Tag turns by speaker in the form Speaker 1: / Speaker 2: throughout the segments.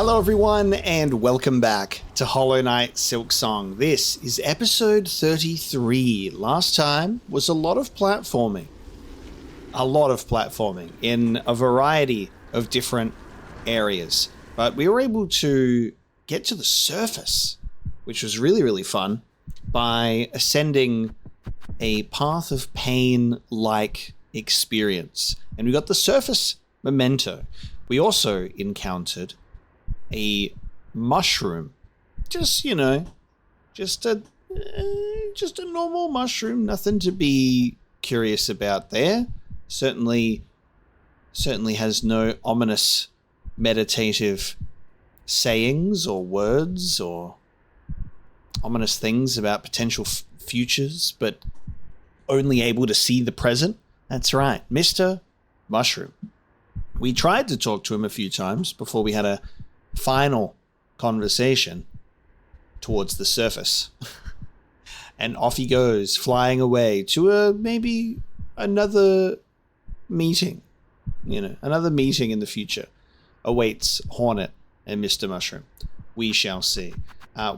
Speaker 1: Hello everyone and welcome back to Hollow Knight Silksong. This is episode 33. Last time was a lot of platforming. In a variety of different areas. But we were able to get to the surface, which was really fun, by ascending a Path of Pain-like experience. And we got the surface memento. We also encountered a mushroom. Just a normal mushroom. Nothing to be curious about there. Certainly has no ominous meditative sayings or words or ominous things about potential futures, but only able to see the present. That's right, Mr. Mushroom. We tried to talk to him a few times before we had a final conversation towards the surface. And off he goes, flying away to maybe another meeting. Another meeting in the future awaits Hornet and Mr. Mushroom. We shall see.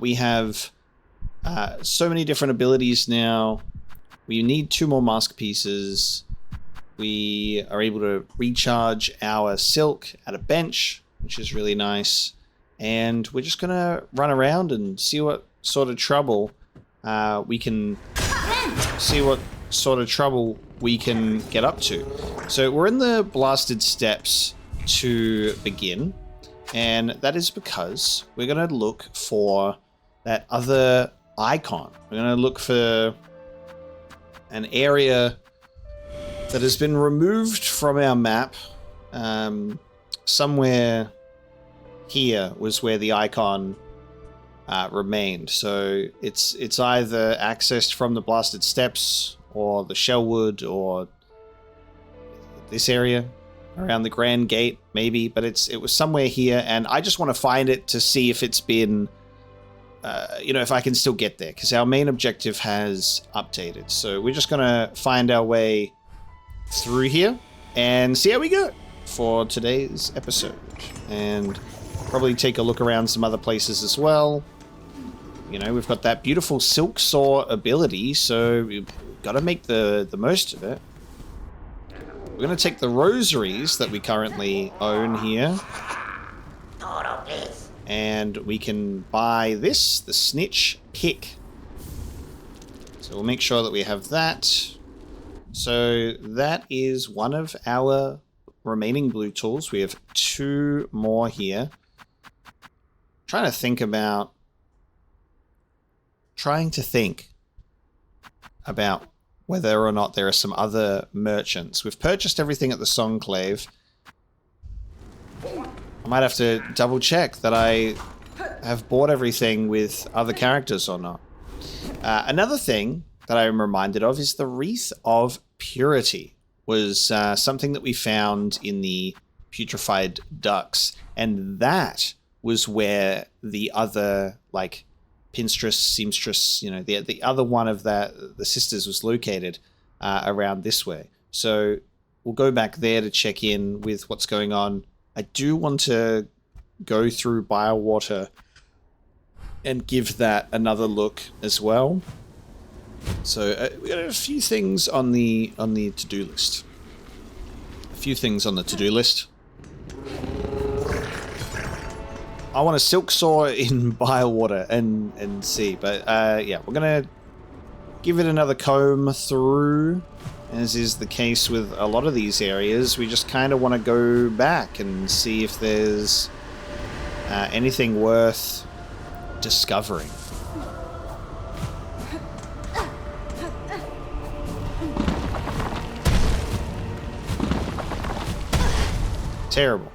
Speaker 1: We have so many different abilities now. We need 2 more mask pieces. We are able to recharge our silk at a bench, which is really nice. And we're just going to run around and see what sort of trouble we can get up to. So we're in the blasted steps to begin, and that is because we're going to look for that other icon. We're going to look for an area that has been removed from our map. Somewhere here was where the icon remained. So it's either accessed from the blasted steps or the Shellwood or this area around the Grand Gate, maybe. But it was somewhere here, and I just want to find it to see if it's been, if I can still get there, because our main objective has updated. So we're just gonna find our way through here and see how we go for today's episode, and probably take a look around some other places as well. We've got that beautiful silk saw ability, so we've got to make the most of it. We're going to take the rosaries that we currently own here, and we can buy this, the snitch pick. So we'll make sure that we have that. So that is one of our remaining blue tools. We have 2 more here. Trying to think about whether or not there are some other merchants. We've purchased everything at the Songclave. I might have to double check that I have bought everything with other characters or not. Another thing that I am reminded of is the Wreath of Purity was something that we found in the putrefied ducks, and that was where the other, pinstress, seamstress, the other one of the sisters was located around this way. So we'll go back there to check in with what's going on. I do want to go through bilewater and give that another look as well. So we got a few things on the to-do list. I want a silk saw in bilewater and see, but yeah, we're gonna give it another comb through, as is the case with a lot of these areas. We just kind of want to go back and see if there's anything worth discovering. Terrible.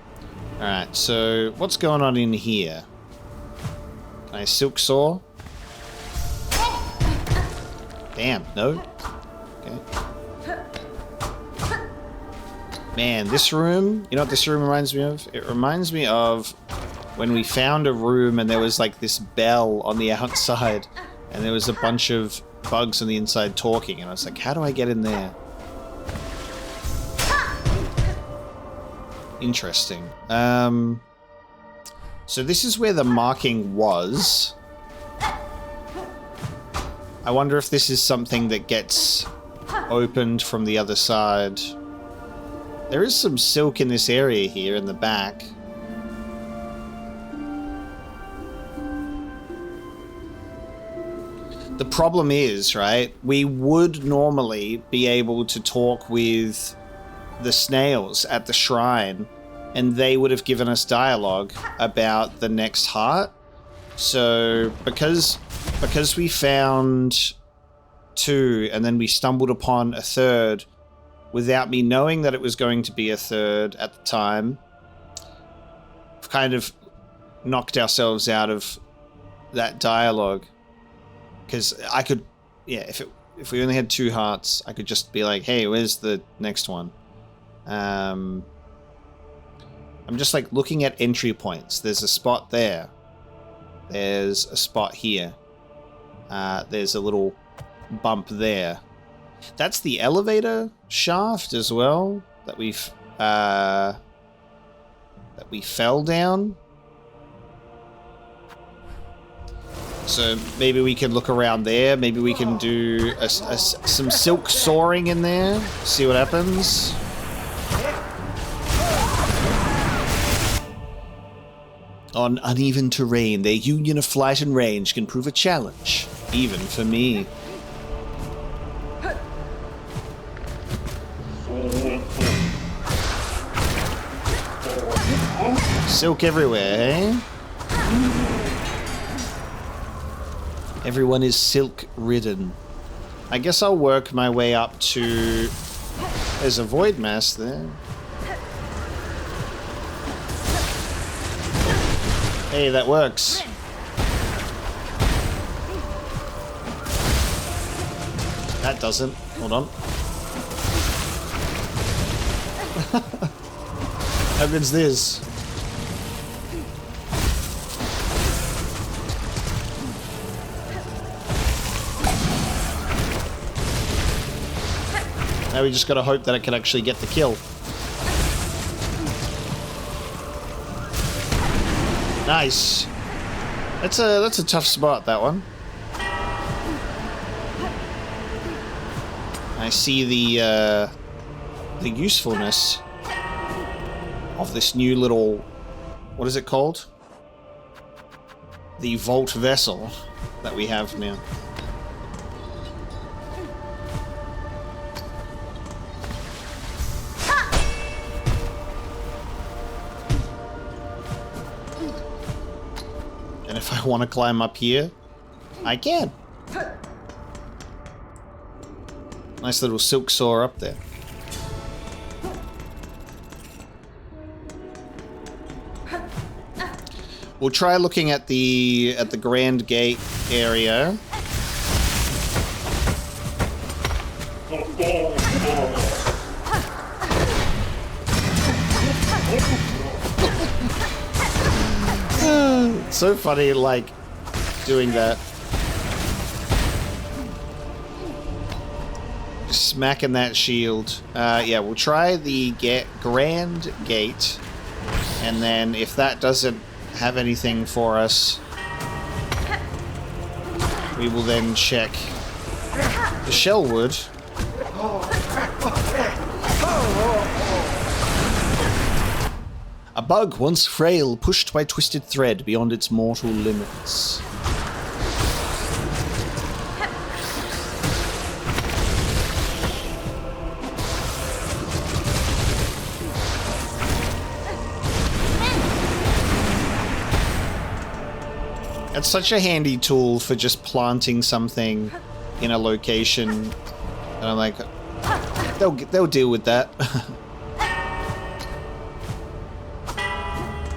Speaker 1: Alright, so what's going on in here? Can I silk saw? Damn, no? Okay. Man, this room, you know what this room reminds me of? It reminds me of when we found a room and there was this bell on the outside and there was a bunch of bugs on the inside talking, and I was like, how do I get in there? Interesting. So this is where the marking was. I wonder if this is something that gets opened from the other side. There is some silk in this area here in the back. The problem is, right, we would normally be able to talk with the snails at the shrine, and they would have given us dialogue about the next heart. So because we found 2 and then we stumbled upon a 3rd without me knowing that it was going to be a 3rd at the time, we've kind of knocked ourselves out of that dialogue. Because I could, yeah, if we only had 2 hearts, I could just be like, hey, where's the next one? I'm just like looking at entry points. There's a spot there. There's a spot here. There's a little bump there. That's the elevator shaft as well that we fell down. So maybe we can look around there. Maybe we can do some silk soaring in there. See what happens. On uneven terrain, their union of flight and range can prove a challenge, even for me. Silk everywhere, eh? Everyone is silk-ridden. I guess I'll work my way up to... There's a void mass there. Hey, that works. That doesn't. Hold on. How good's this? Now we just gotta hope that it can actually get the kill. Nice. That's a tough spot, that one. I see the usefulness of this new little, what is it called? The vault vessel that we have now. And if I want to climb up here, I can. Nice little silk saw up there. We'll try looking at the Grand Gate area. It's so funny, like, doing that. Smacking that shield. Yeah, we'll try the Grand Gate. And then if that doesn't have anything for us, we will then check the Shellwood. A bug once frail, pushed by twisted thread beyond its mortal limits. It's such a handy tool for just planting something in a location. And I'm like, they'll deal with that.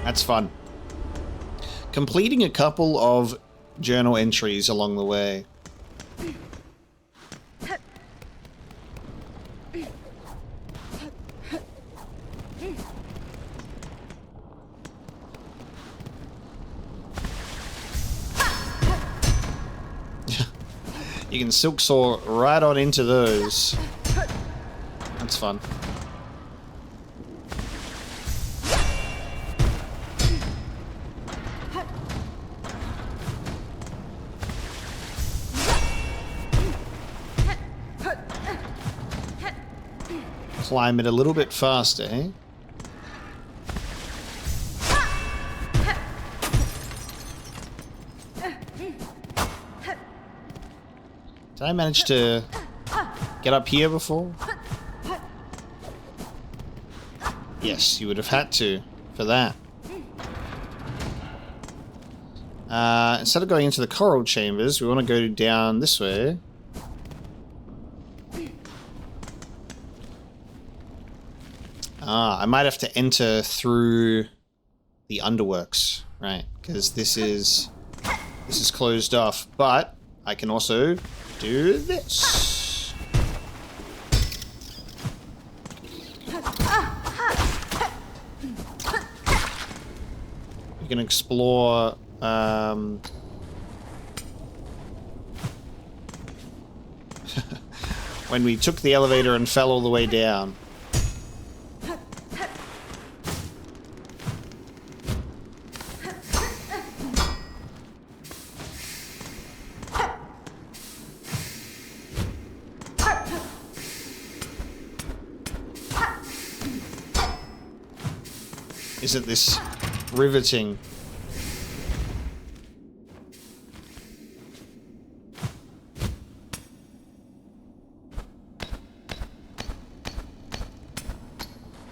Speaker 1: That's fun. Completing a couple of journal entries along the way. You can silk saw right on into those. That's fun. climb it a little bit faster, eh? Did I manage to get up here before? Yes, you would have had to for that. Instead of going into the coral chambers, we want to go down this way. I might have to enter through the underworks, right? Because this is closed off. But I can also do this. We can explore. When we took the elevator and fell all the way down. Isn't this riveting?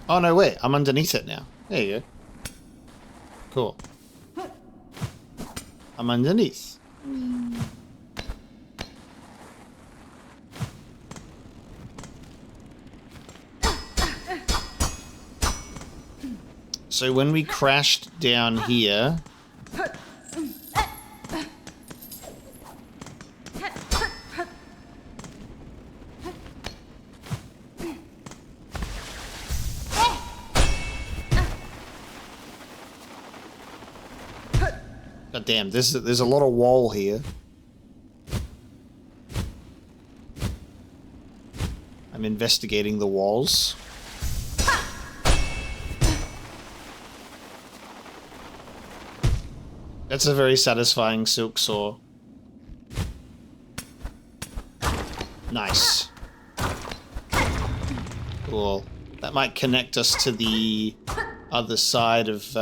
Speaker 1: Oh no, wait, I'm underneath it now. There you go. Cool. I'm underneath. So when we crashed down here... God damn, there's a lot of wall here. I'm investigating the walls. That's a very satisfying silk saw. Nice. Cool. That might connect us to the other side of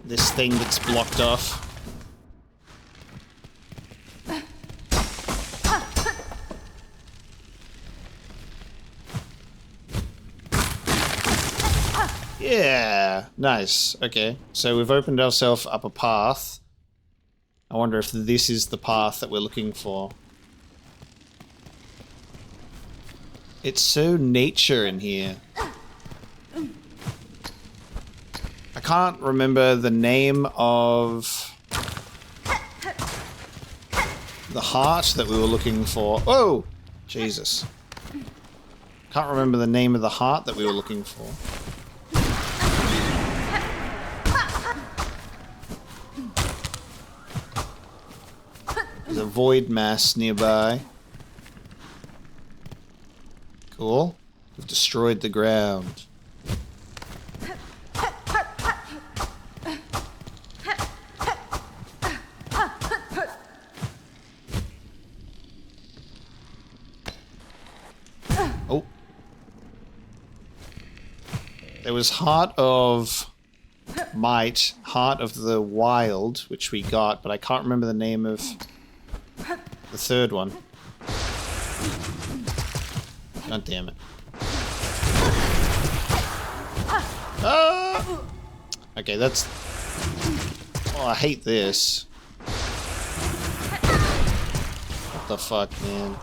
Speaker 1: this thing that's blocked off. Yeah, nice. Okay, so we've opened ourselves up a path. I wonder if this is the path that we're looking for. It's so nature in here. I can't remember the name of the heart that we were looking for. Oh, Jesus. Can't remember the name of the heart that we were looking for. There's a void mass nearby. Cool. We've destroyed the ground. Oh. There was Heart of Might, Heart of the Wild, which we got, but I can't remember the name of the third one. God damn it. Ah! Okay, that's... Oh, I hate this. What the fuck, man?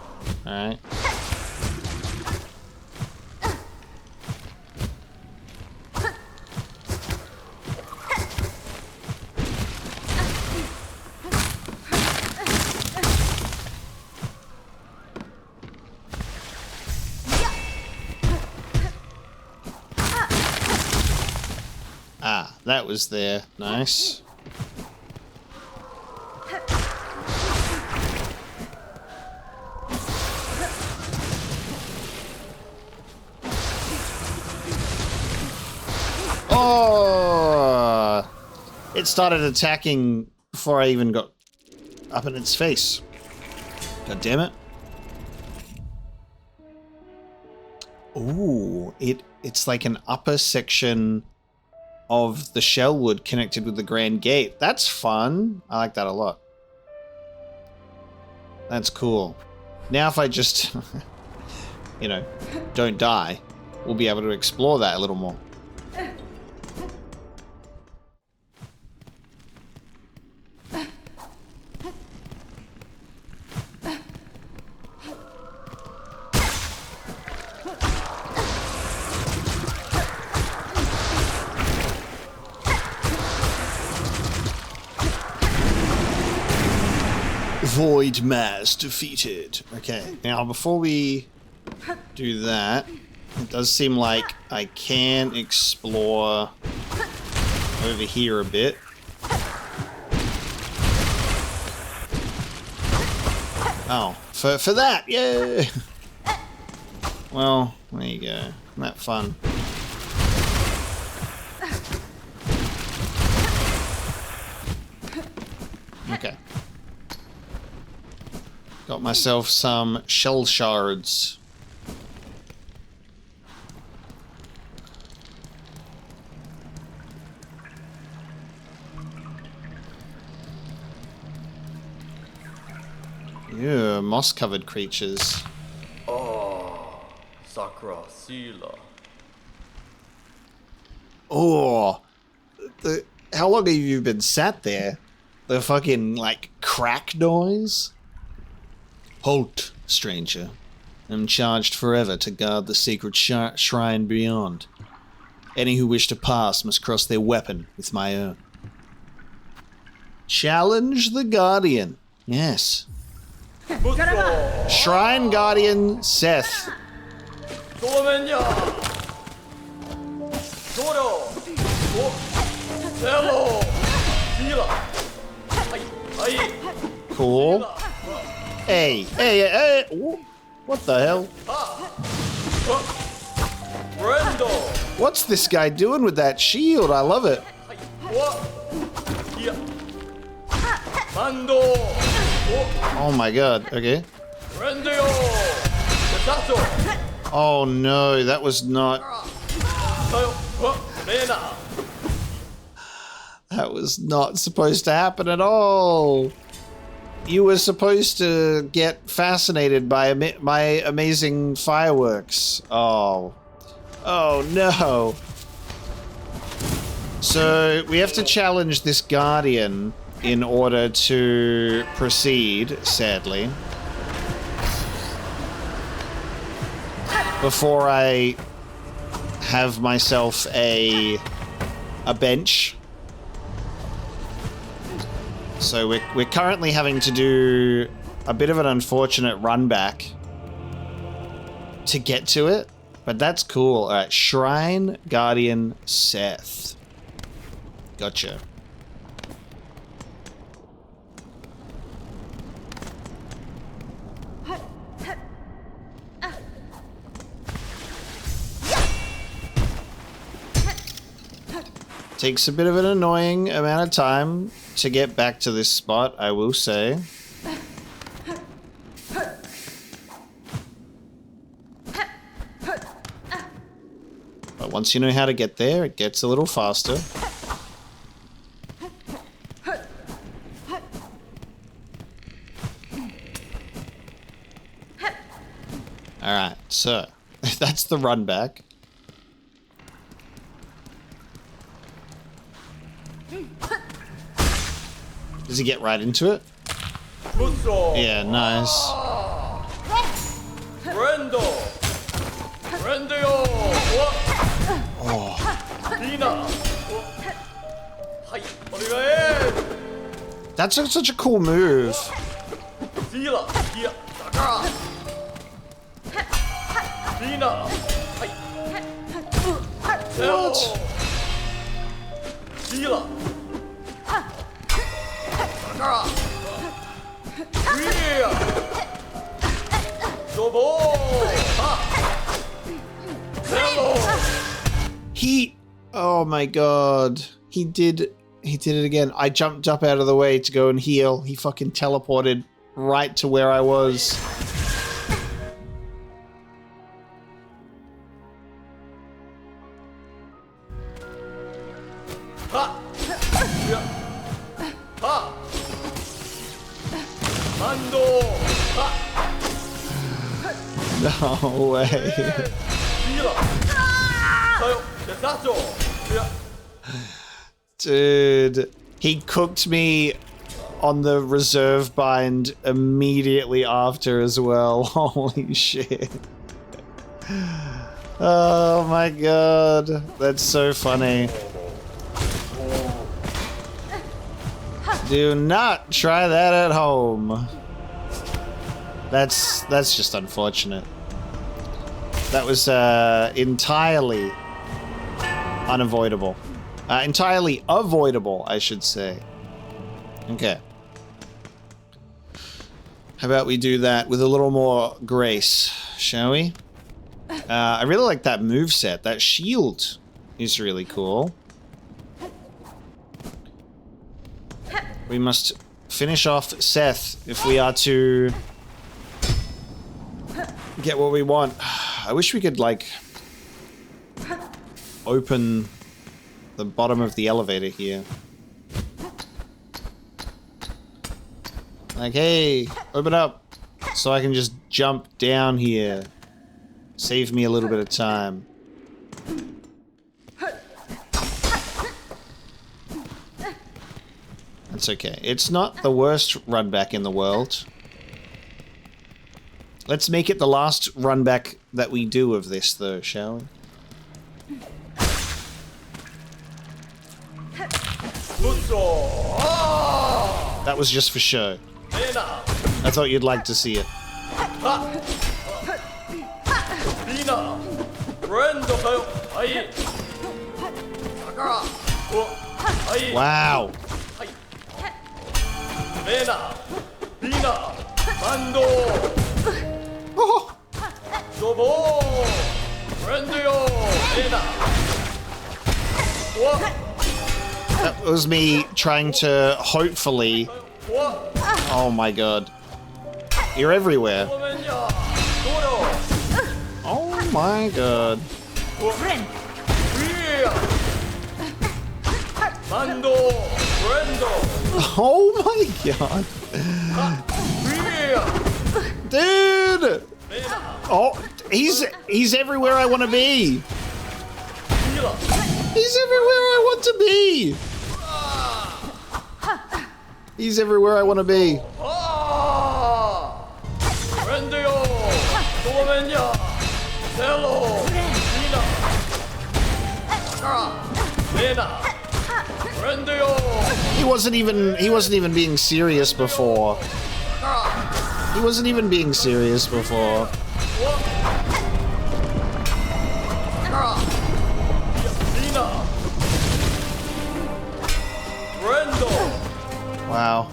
Speaker 1: Alright. Ah, that was there. Nice. Oh! It started attacking before I even got up in its face. God damn it. Ooh, it's like an upper section of the Shellwood connected with the Grand Gate. That's fun. I like that a lot. That's cool. Now if I just, you know, don't die, we'll be able to explore that a little more. Void mass defeated. Okay, now before we do that, it does seem like I can explore over here a bit. Oh, for that, yay! Well, there you go. Isn't that fun? Okay. Got myself some shell shards. Yeah, moss-covered creatures.
Speaker 2: Oh, Sakura Sila.
Speaker 1: Oh, how long have you been sat there? The fucking, like, crack noise? Halt, stranger. I'm charged forever to guard the secret shrine beyond. Any who wish to pass must cross their weapon with my own. Challenge the Guardian. Yes. Shrine Guardian Seth. Cool. Hey. Ooh, what the hell? What's this guy doing with that shield? I love it. Oh my god, okay. Oh no, that was not... That was not supposed to happen at all. You were supposed to get fascinated by my amazing fireworks. Oh. Oh no. So we have to challenge this guardian in order to proceed, sadly. Before I have myself a bench. So we're currently having to do a bit of an unfortunate run back to get to it, but that's cool. All right, Shrine Guardian Seth. Gotcha. Takes a bit of an annoying amount of time to get back to this spot, I will say. But once you know how to get there, it gets a little faster. Alright, so that's the run back. Does he get right into it? Yeah, nice. Oh. That's such a cool move. What? Oh my god. He did it again. I jumped up out of the way to go and heal. He fucking teleported right to where I was. No way. Dude, he cooked me on the reserve bind immediately after as well. Holy shit. Oh my god, that's so funny. Do not try that at home. That's just unfortunate. That was entirely unavoidable. Entirely avoidable, I should say. Okay. How about we do that with a little more grace, shall we? I really like that moveset. That shield is really cool. We must finish off Seth if we are to get what we want. I wish we could, like, open the bottom of the elevator here. Like, hey, open up so I can just jump down here. Save me a little bit of time. That's okay. It's not the worst run back in the world. Let's make it the last run back that we do of this, though, shall we? That was just for show. I thought you'd like to see it. Wow. Oh. That was me trying to hopefully... Oh my god. You're everywhere. Oh my god. Oh my god. Dude! Oh, he's everywhere I want to be. He's everywhere I want to be. He's everywhere I want to be. He wasn't even being serious before. He wasn't even being serious before. Wow.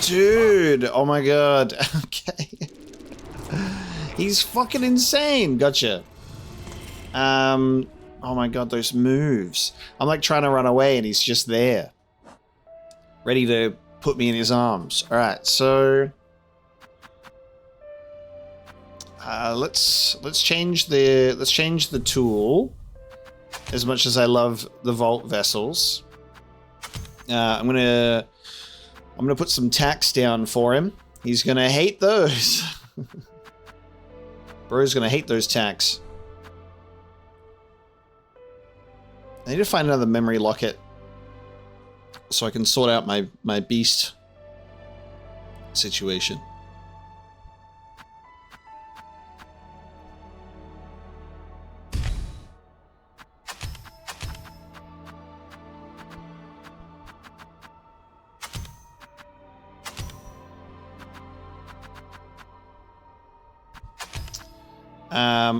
Speaker 1: Dude, oh my god. Okay. He's fucking insane. Gotcha. Oh my god, those moves. I'm like trying to run away and he's just there. Ready to put me in his arms. Alright, so let's change the tool. As much as I love the vault vessels. I'm gonna put some tacks down for him. He's gonna hate those. Bro's gonna hate those tacks. I need to find another memory locket so I can sort out my beast situation.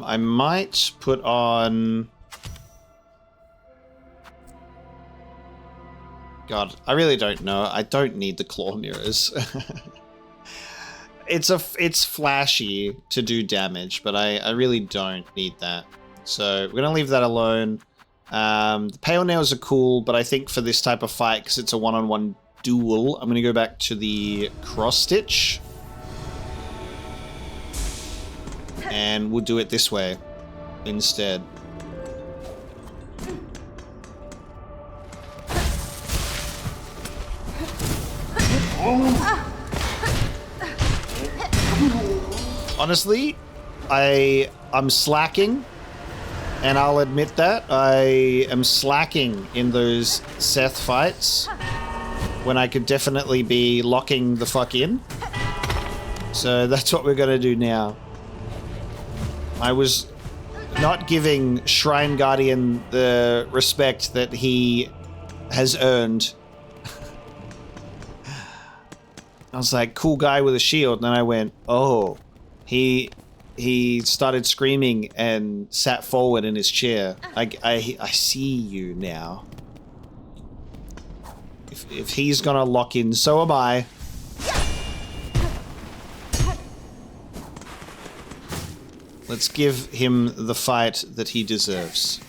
Speaker 1: I might put on... God, I really don't know. I don't need the claw mirrors. It's flashy to do damage, but I really don't need that. So we're gonna leave that alone. The pale nails are cool, but I think for this type of fight, because it's a one-on-one duel, I'm going to go back to the cross stitch. And we'll do it this way instead. Honestly, I'm slacking, and I'll admit that. I am slacking in those Seth fights when I could definitely be locking the fuck in. So that's what we're gonna do now. I was not giving Shrine Guardian the respect that he has earned. I was like, cool guy with a shield, and then I went, oh, he started screaming and sat forward in his chair. I see you now. If he's gonna lock in, so am I. Let's give him the fight that he deserves.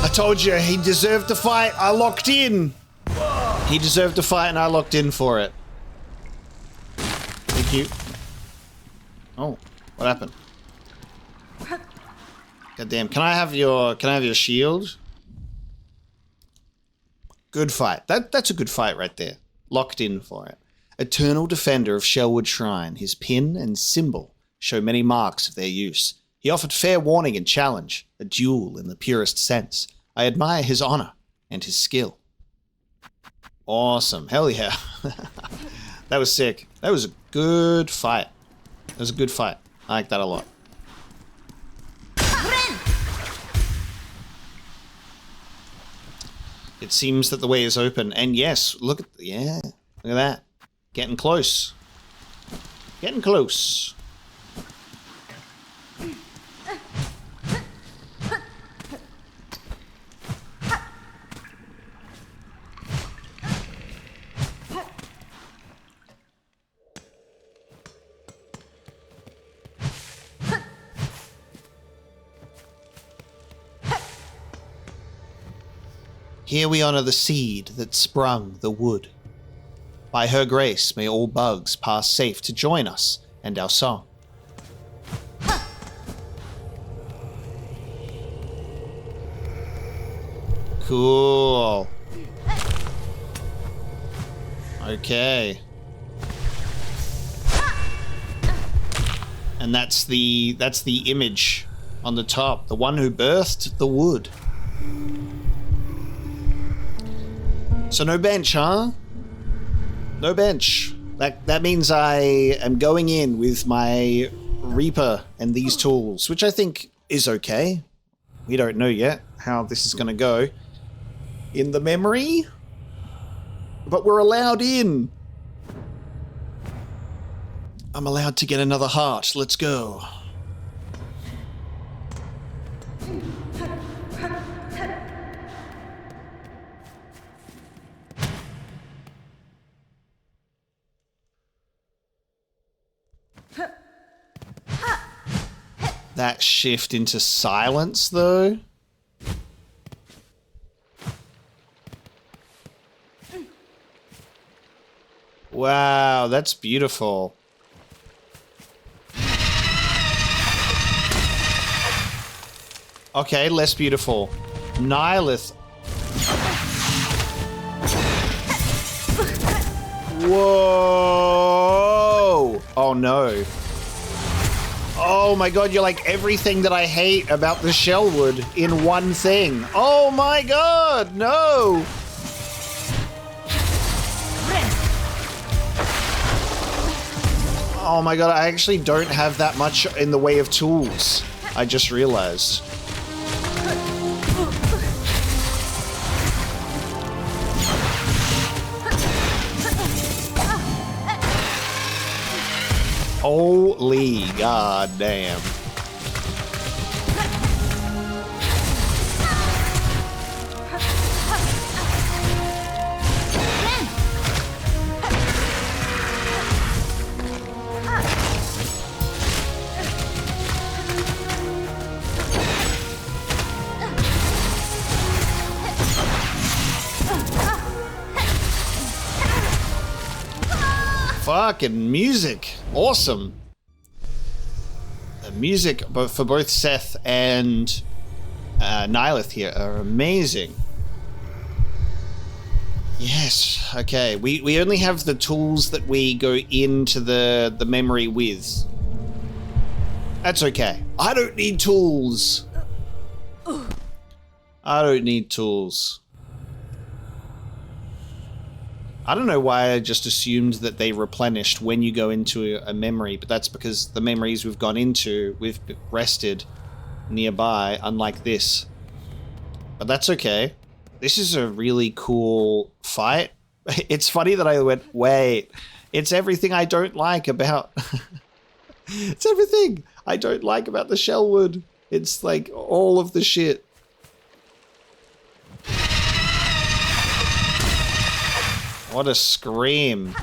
Speaker 1: I told you, he deserved to fight. I locked in. He deserved to fight and I locked in for it. Thank you. Oh, what happened? God damn, can I have your shield? Good fight. That's a good fight right there. Locked in for it. Eternal defender of Shellwood Shrine, his pin and symbol show many marks of their use. He offered fair warning and challenge, a duel in the purest sense. I admire his honor and his skill. Awesome. Hell yeah. That was sick. That was a good fight. That was a good fight. I like that a lot. It seems that the way is open. And yes, look at that. Getting close. Getting close. Here we honor the seed that sprung the wood. By her grace may all bugs pass safe to join us and our song. Cool. Okay. And that's the image on the top, the one who birthed the wood. So no bench, huh? No bench. That means I am going in with my Reaper and these tools, which I think is okay. We don't know yet how this is going to go in the memory, but we're allowed in. I'm allowed to get another heart. Let's go. That shift into silence, though. Wow, that's beautiful. Okay, less beautiful. Nyleth. Whoa! Oh no. Oh my god, you're like everything that I hate about the Shellwood in one thing. Oh my god, no! Oh my god, I actually don't have that much in the way of tools. I just realized. Holy goddamn. Fucking music. Awesome. The music for both Seth and Nyleth here are amazing. Yes. Okay. We only have the tools that we go into the memory with. That's okay. I don't need tools. I don't need tools. I don't know why I just assumed that they replenished when you go into a memory, but that's because the memories we've gone into, we've rested nearby, unlike this. But that's okay. This is a really cool fight. It's funny that I went, wait, it's everything I don't like about... It's everything I don't like about the Shellwood. It's like all of the shit. What a scream.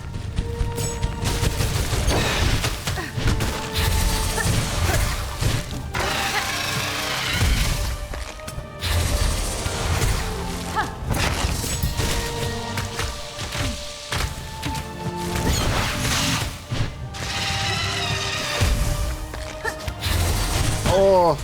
Speaker 1: Oh.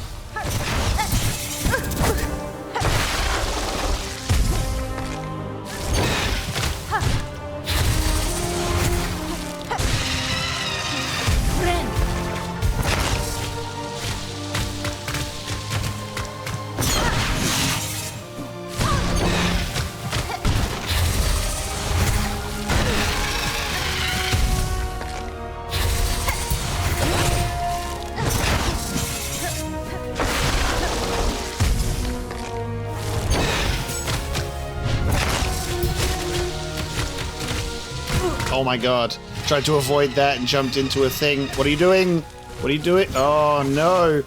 Speaker 1: Oh my god. Tried to avoid that and jumped into a thing. What are you doing? What are you doing? Oh no.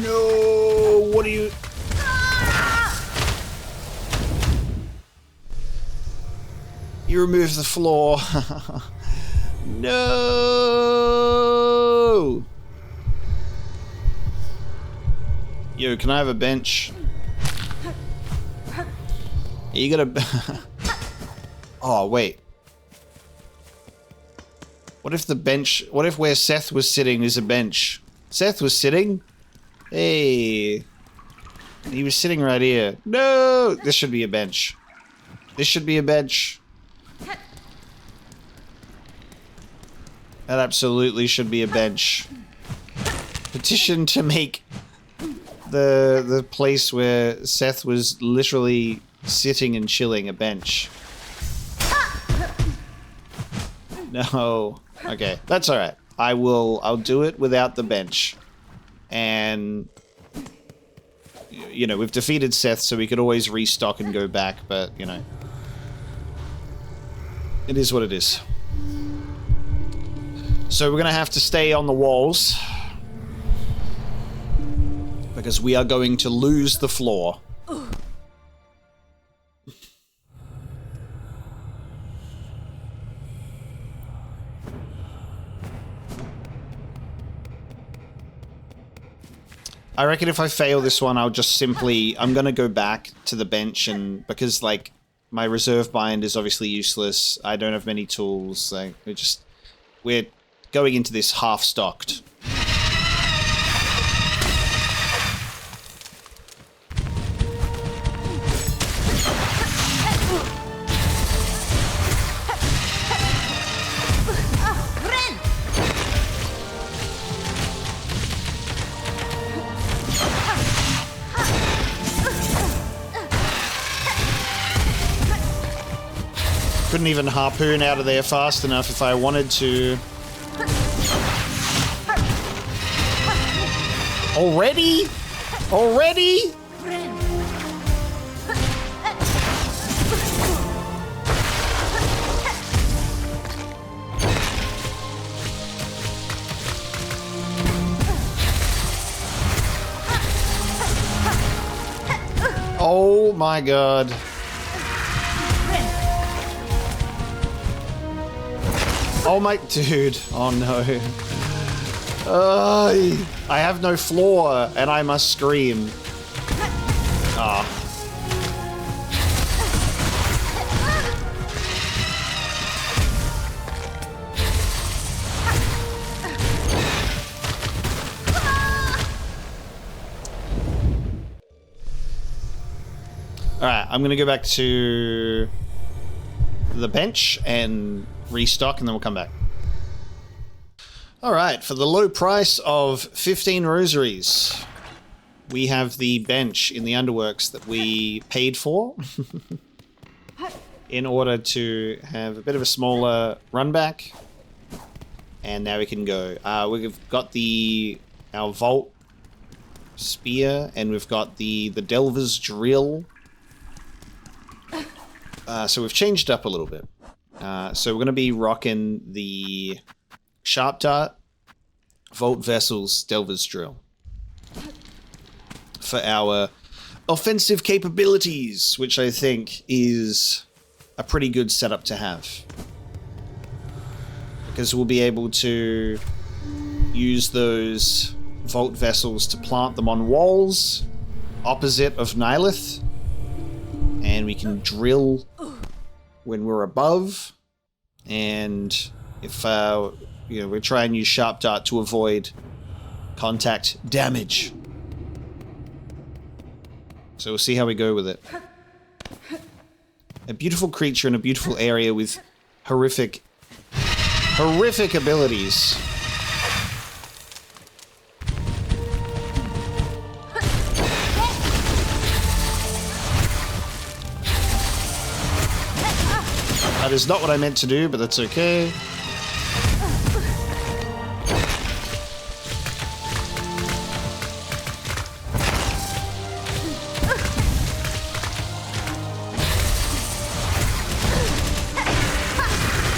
Speaker 1: No. What are you... You removed the floor. No. Yo, can I have a bench? You gotta... Oh, wait. What if the bench... What if where Seth was sitting is a bench? Seth was sitting? Hey. He was sitting right here. No! This should be a bench. This should be a bench. That absolutely should be a bench. Petition to make the place where Seth was literally sitting and chilling a bench. No. Okay, that's alright. I'll do it without the bench. And you know, we've defeated Seth, so we could always restock and go back, but you know. It is what it is. So we're gonna have to stay on the walls. Because we are going to lose the floor. I reckon if I fail this one, I'll just simply... I'm gonna go back to the bench and... Because, like, my reserve bind is obviously useless. I don't have many tools. Like, we're going into this half-stocked. Couldn't even harpoon out of there fast enough if I wanted to. Already? Already? Oh my god. Oh my... Dude. Oh no. I have no floor, and I must scream. Ah. Alright, I'm gonna go back to the bench and restock, and then we'll come back. Alright, for the low price of 15 rosaries, we have the bench in the underworks that we paid for in order to have a bit of a smaller run back. And now we can go. We've got our vault spear, and we've got the delver's drill. So we've changed up a little bit. So we're going to be rocking the sharp dart, vault vessels, delver's drill for our offensive capabilities, which I think is a pretty good setup to have. Because we'll be able to use those vault vessels to plant them on walls opposite of Nylith. And we can drill when we're above. And if we try and use sharp dart to avoid contact damage. So we'll see how we go with it. A beautiful creature in a beautiful area with horrific abilities. That is not what I meant to do, but that's okay.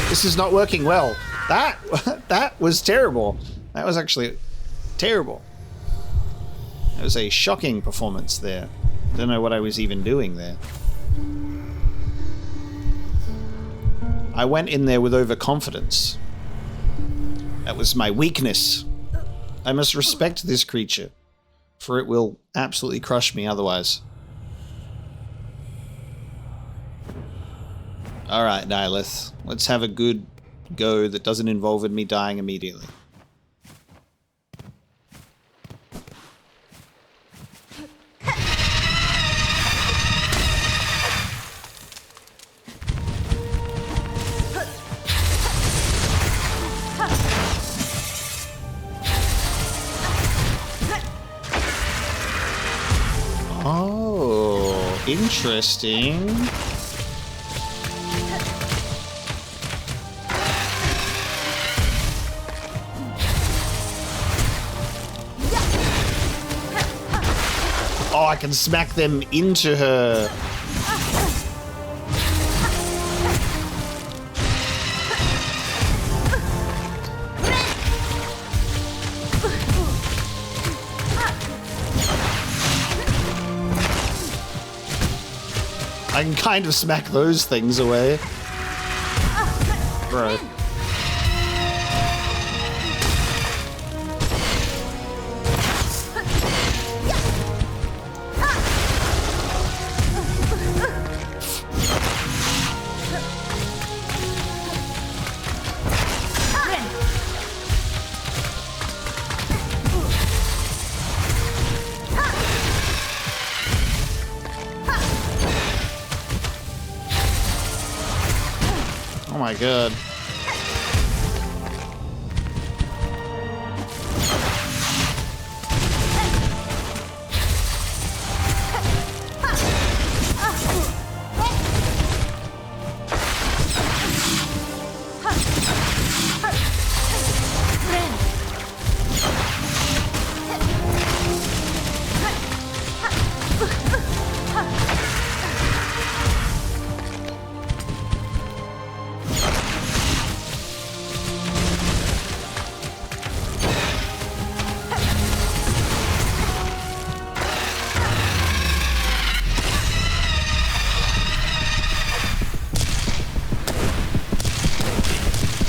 Speaker 1: This is not working well. That was terrible. That was actually terrible. That was a shocking performance there. Don't know what I was even doing there. I went in there with overconfidence. That was my weakness. I must respect this creature, for it will absolutely crush me otherwise. Alright, Nyleth. Let's have a good go that doesn't involve me dying immediately. Oh, interesting. Oh, I can smack them into her. I can kind of smack those things away. Bro. Oh my god.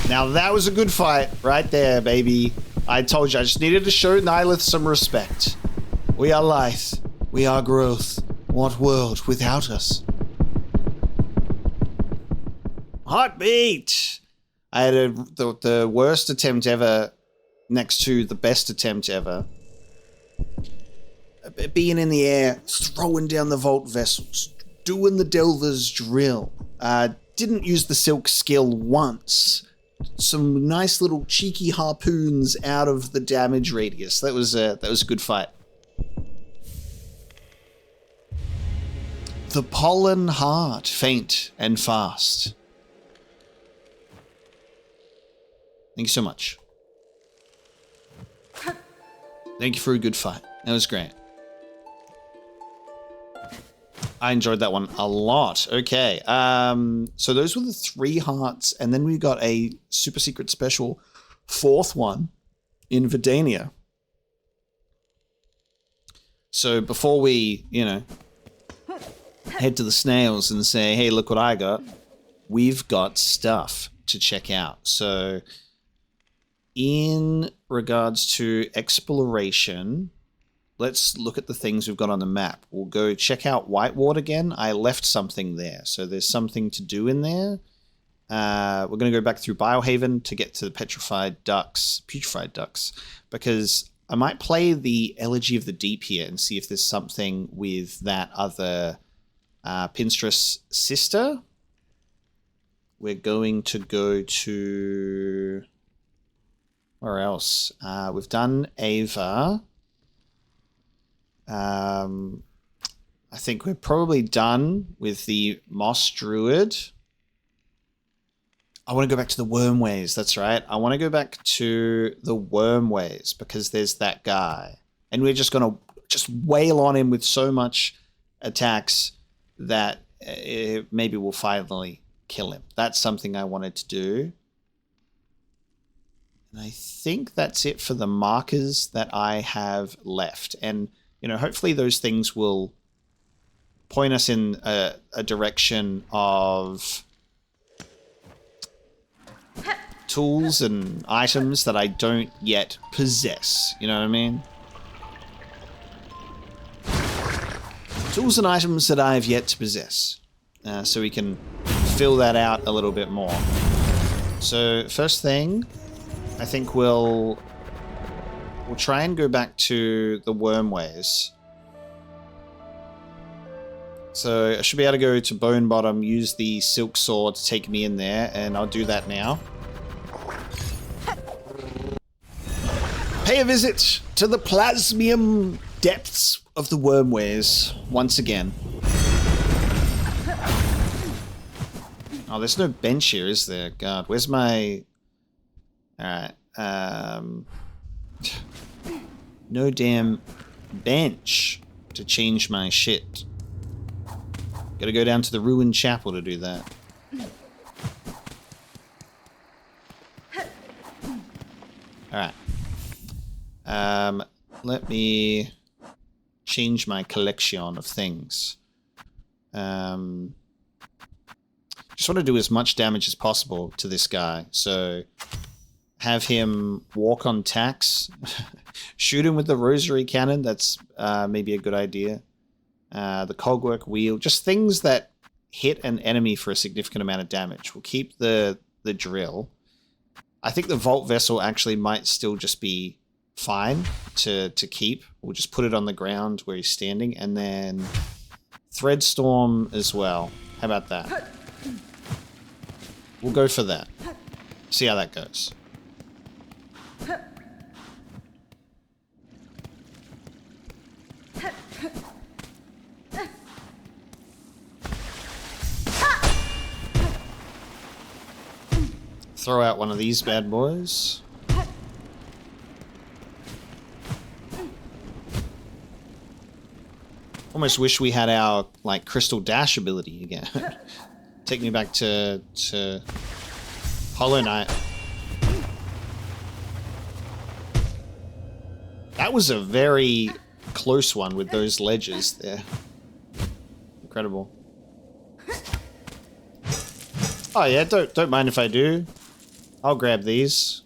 Speaker 1: Now that was a good fight right there, baby. I told you, I just needed to show Nylith some respect. We are life. We are growth. What world without us? Heartbeat! I had the worst attempt ever next to the best attempt ever. Being in the air, throwing down the vault vessels, doing the Delver's drill. Didn't use the silk skill once. Some nice little cheeky harpoons out of the damage radius. That was a good fight. The pollen heart, faint and fast. Thank you so much. Thank you for a good fight. That was great. I enjoyed that one a lot. Okay, so those were the 3 hearts, and then we got a super secret special 4th one in Vidania. So before we, head to the snails and say, hey, look what I got, we've got stuff to check out. So in regards to exploration, let's look at the things we've got on the map. We'll go check out Whitewater again. I left something there, so there's something to do in there. We're going to go back through Biohaven to get to the putrefied ducks, because I might play the Elegy of the Deep here and see if there's something with that other Pinstress sister. We're going to go to... where else? We've done Ava. I think we're probably done with the Moss Druid. I want to go back to the Wormways. That's right. I want to go back to the Wormways because there's that guy. And we're just going to just wail on him with so much attacks that maybe we'll finally kill him. That's something I wanted to do. And I think that's it for the markers that I have left. And hopefully those things will point us in a direction of tools and items that I don't yet possess. You know what I mean? Tools and items that I have yet to possess. So we can fill that out a little bit more. So first thing, I think we'll try and go back to the Wormways. So I should be able to go to Bone Bottom, use the silk sword to take me in there, and I'll do that now. Pay a visit to the plasmium depths of the Wormways once again. Oh, there's no bench here, is there? God, where's my... Alright, no damn bench to change my shit. Gotta go down to the ruined chapel to do that. Alright. Let me change my collection of things. Just want to do as much damage as possible to this guy. So have him walk on tacks. Shoot him with the rosary cannon. That's maybe a good idea. The cogwork wheel. Just things that hit an enemy for a significant amount of damage. We'll keep the drill. I think the vault vessel actually might still just be fine to keep. We'll just put it on the ground where he's standing. And then Threadstorm as well. How about that? We'll go for that. See how that goes. Throw out one of these bad boys. Almost wish we had our, like, crystal dash ability again. Take me back to Hollow Knight. That was a very close one with those ledges there. Incredible. Oh yeah, don't mind if I do. I'll grab these.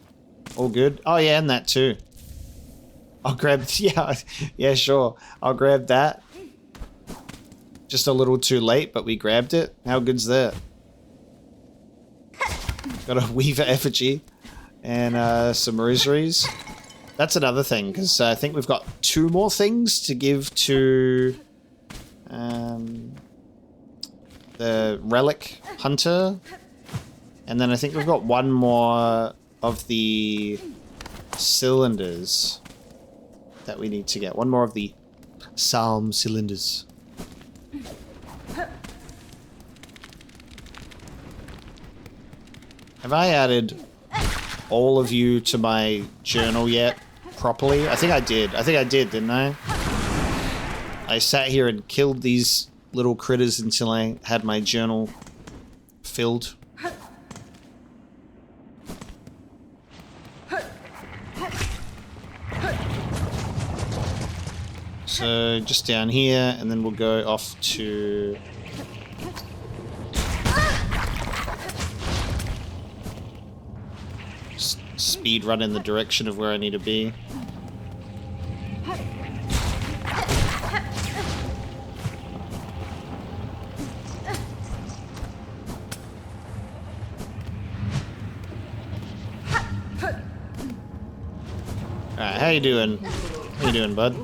Speaker 1: All good. Oh yeah, and that too. I'll grab, yeah, sure. I'll grab that. Just a little too late, but we grabbed it. How good's that? Got a Weaver effigy and some rosaries. That's another thing, because I think we've got 2 more things to give to the relic hunter. And then I think we've got 1 more of the cylinders that we need to get. 1 more of the psalm cylinders. Have I added all of you to my journal yet properly? I think I did. I think I did, didn't I? I sat here and killed these little critters until I had my journal filled. So just down here, and then we'll go off to... speed run in the direction of where I need to be. Alright, how you doing? How you doing, bud?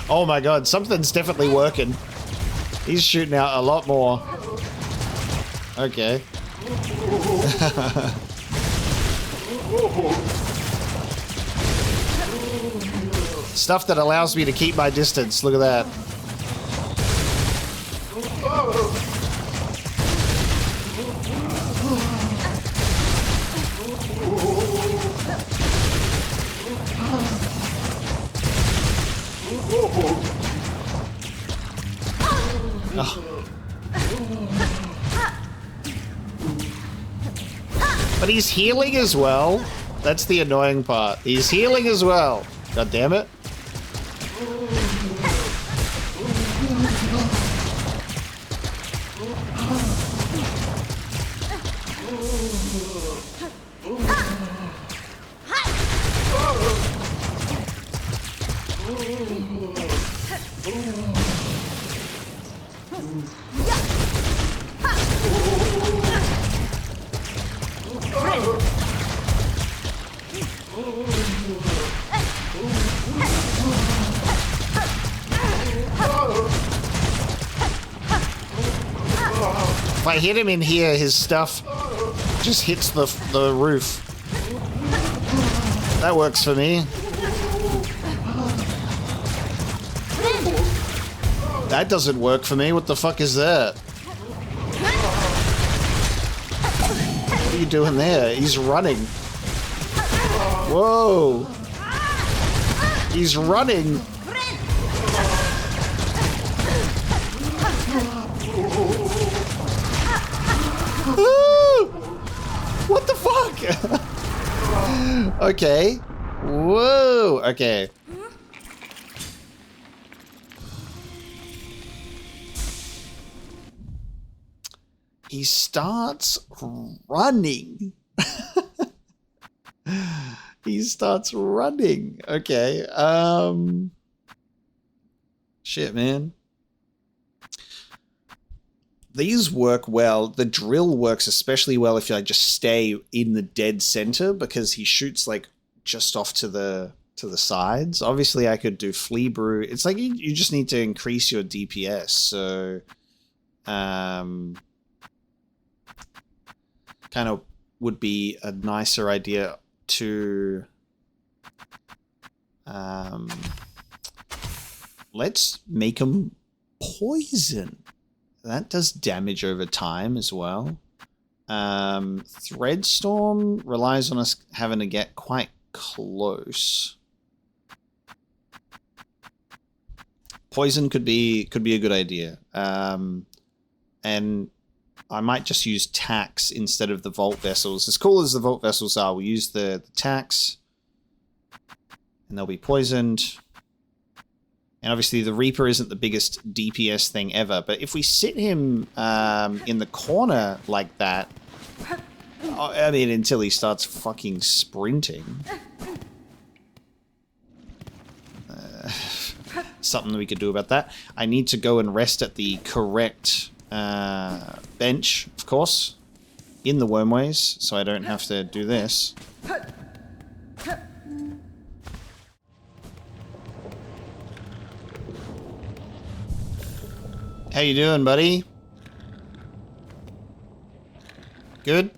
Speaker 1: Oh my god, something's definitely working. He's shooting out a lot more. Okay. Stuff that allows me to keep my distance. Look at that. Oh. But he's healing as well. That's the annoying part. He's healing as well. God damn it. If I hit him in here, his stuff just hits the roof. That works for me. That doesn't work for me. What the fuck is that? What are you doing there? He's running. Whoa. He's running. What the fuck? Okay. Whoa. Okay. He starts running. He starts running. Okay. Shit, man. These work well. The drill works especially well if I just stay in the dead center because he shoots like just off to the sides. Obviously, I could do flea brew. It's like you just need to increase your DPS. So, kind of would be a nicer idea to. Let's make him poison. That does damage over time as well. Threadstorm relies on us having to get quite close. Poison could be a good idea. And I might just use tax instead of the vault vessels. As cool as the vault vessels are, we'll use the tax. And they'll be poisoned. And obviously the Reaper isn't the biggest DPS thing ever, but if we sit him in the corner like that, I mean, until he starts fucking sprinting. Something we could do about that. I need to go and rest at the correct bench, of course, in the Wormways, so I don't have to do this. How you doing, buddy? Good?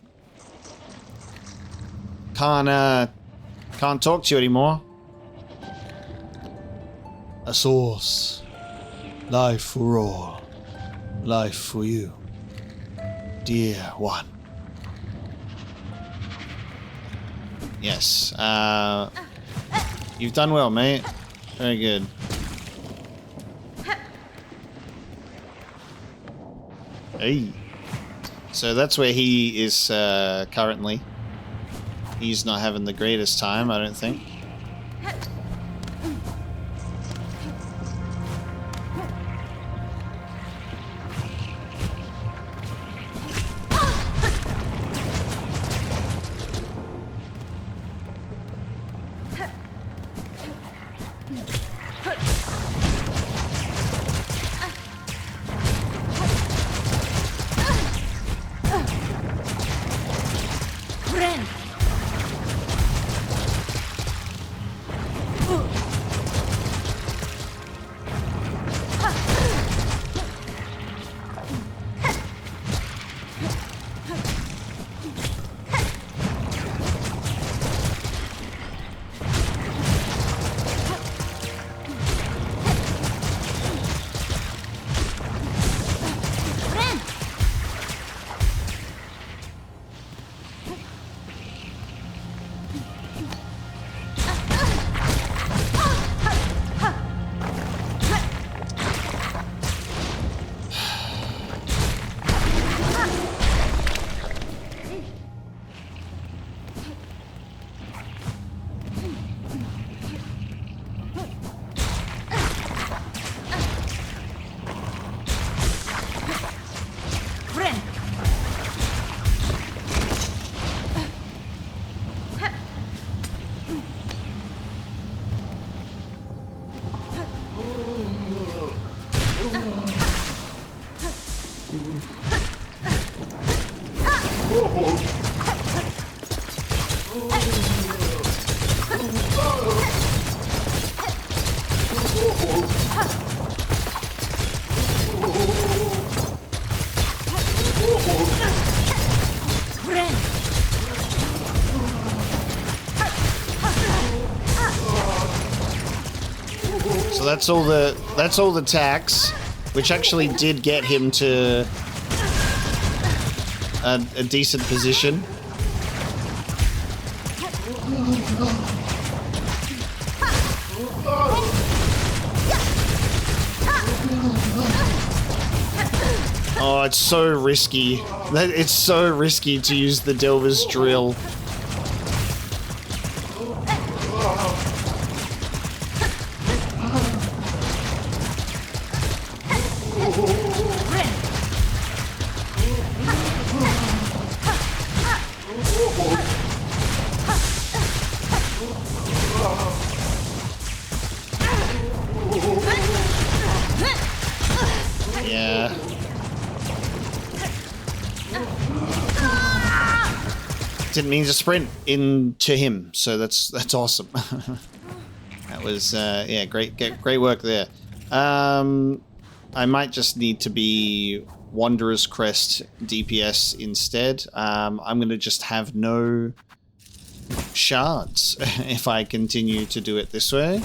Speaker 1: Can't talk to you anymore. A source. Life for all. Life for you. Dear one. Yes. You've done well, mate. Very good. Hey. So that's where he is currently. He's not having the greatest time, I don't think. So that's all the tax, which actually did get him to a decent position. Oh, it's so risky. It's so risky to use the Delver's drill. Yeah. Didn't mean to sprint into him, so that's awesome. That was yeah, great work there. I might just need to be Wanderer's Crest DPS instead. I'm gonna just have no shards if I continue to do it this way.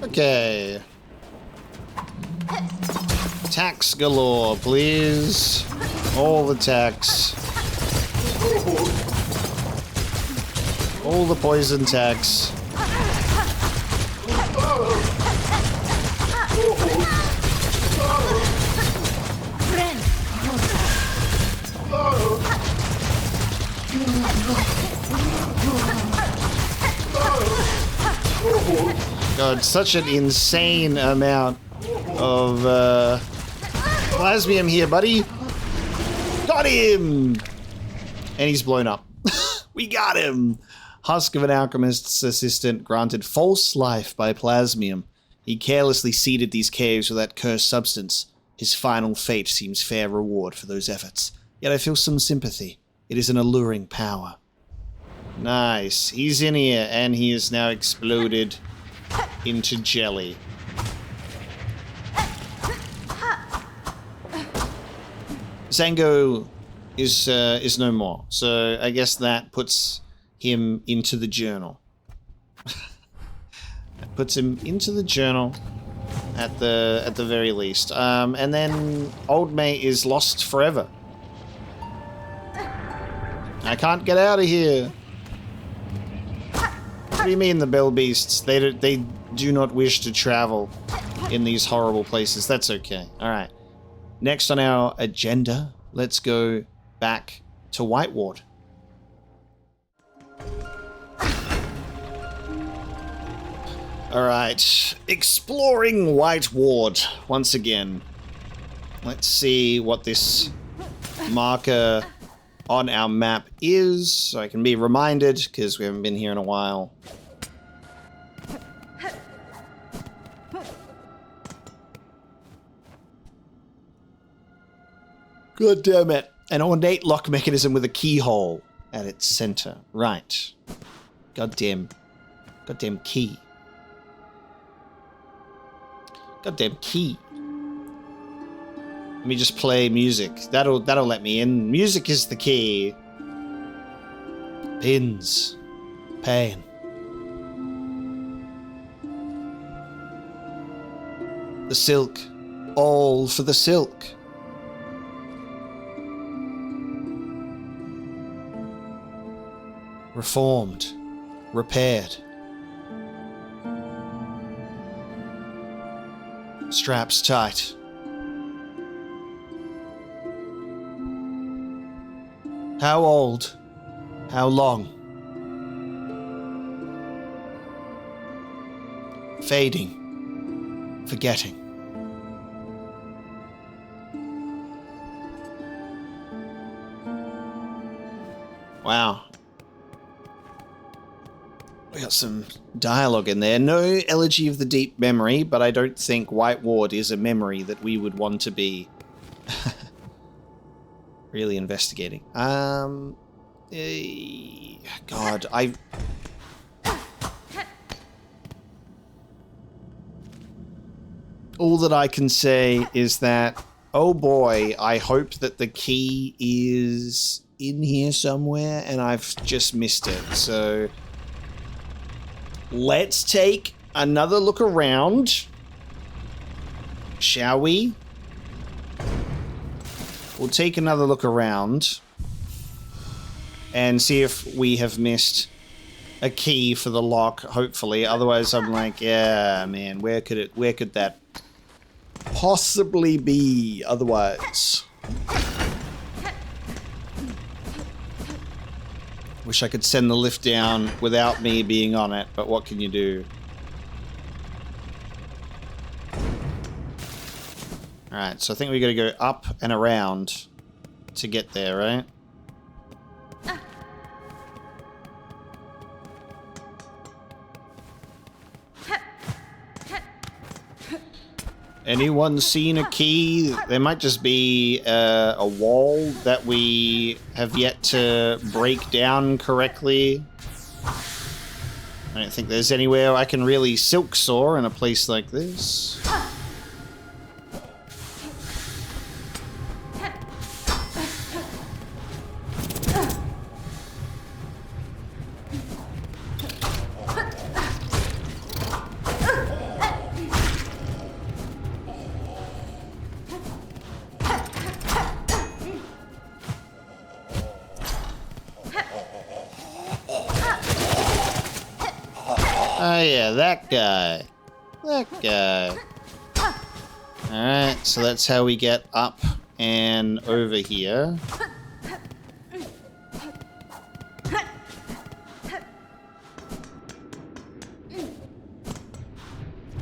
Speaker 1: Okay. Tax galore, please. All the tax. All the poison tax. God, such an insane amount of plasmium here, buddy. Got him! And he's blown up. We got him! Husk of an alchemist's assistant granted false life by plasmium. He carelessly seeded these caves with that cursed substance. His final fate seems fair reward for those efforts. Yet I feel some sympathy. It is an alluring power. Nice. He's in here, and he is now exploded into jelly. Zango is no more, so I guess that puts him into the journal. That puts him into the journal at the very least. And then Old May is lost forever. I can't get out of here. What do you mean the Bell Beasts? They do not wish to travel in these horrible places. That's okay. All right. Next on our agenda, let's go back to White Ward. All right. Exploring White Ward once again. Let's see what this marker on our map is, so I can be reminded, because we haven't been here in a while. God damn it. An ornate lock mechanism with a keyhole at its center. Right. Goddamn key. Goddamn key. Let me just play music. That'll let me in. Music is the key. Pins. Pain. The silk. All for the silk. Reformed. Repaired. Straps tight. How old? How long? Fading. Forgetting. Wow. We got some dialogue in there. No Elegy of the Deep memory, but I don't think White Ward is a memory that we would want to be really investigating. God, all that I can say is that, oh boy, I hope that the key is in here somewhere and I've just missed it. So let's take another look around. Shall we? We'll take another look around and see if we have missed a key for the lock, hopefully. Otherwise, I'm like, yeah, man, where could that possibly be otherwise? Wish I could send the lift down without me being on it, but what can you do? Alright, so I think we gotta go up and around to get there, right? Anyone seen a key? There might just be a wall that we have yet to break down correctly. I don't think there's anywhere I can really silk saw in a place like this. Oh yeah, that guy. That guy. Alright, so that's how we get up and over here.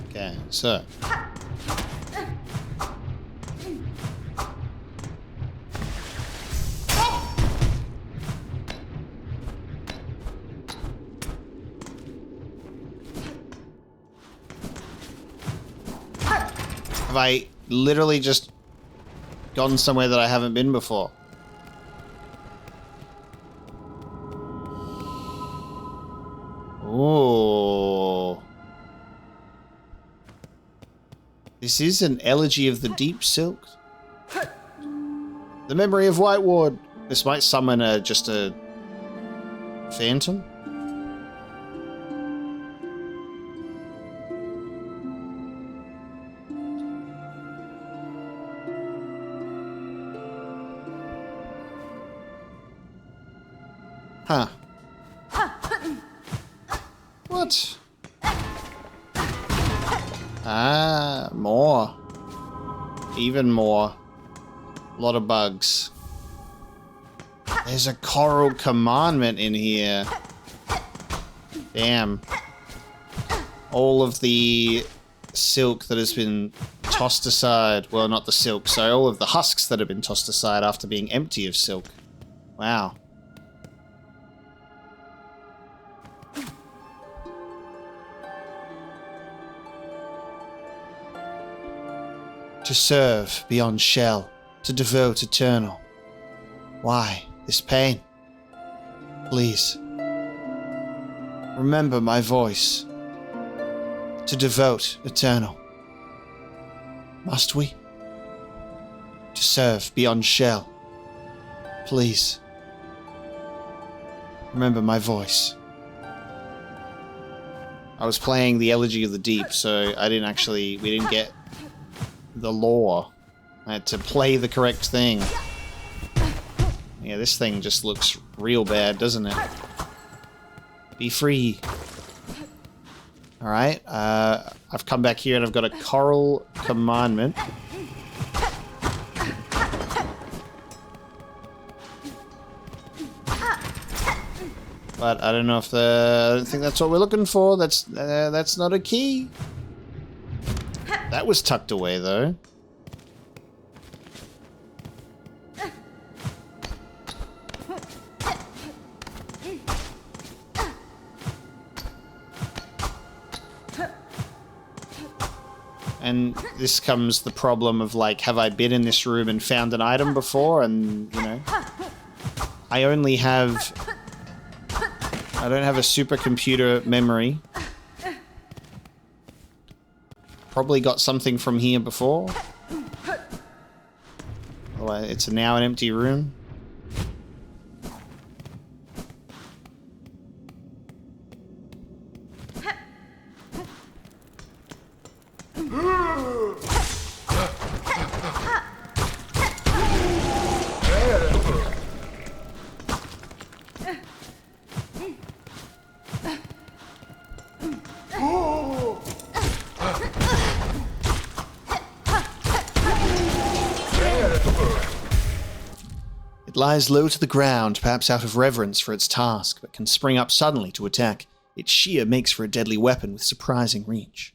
Speaker 1: Okay, so. Have I literally just gone somewhere that I haven't been before? Ooh. This is an elegy of the deep silk. The memory of Whiteward. This might summon just a phantom. Huh. What? Ah, more. Even more. A lot of bugs. There's a coral commandment in here. Damn. All of the silk that has been tossed aside. Well, not the silk, sorry. All of the husks that have been tossed aside after being empty of silk. Wow. To serve beyond shell, to devote eternal. Why this pain? Please, remember my voice. To devote eternal. Must we? To serve beyond shell. Please, remember my voice. I was playing the Elegy of the Deep, so we didn't get the lore. I had to play the correct thing. Yeah, this thing just looks real bad, doesn't it? Be free. Alright, I've come back here and I've got a coral commandment. But I don't know if I don't think that's what we're looking for. That's not a key. That was tucked away, though. And this comes the problem of, like, have I been in this room and found an item before? And, you know, I don't have a supercomputer memory. Probably got something from here before. Otherwise, it's now an empty room. It lies low to the ground, perhaps out of reverence for its task, but can spring up suddenly to attack. Its shear makes for a deadly weapon with surprising reach.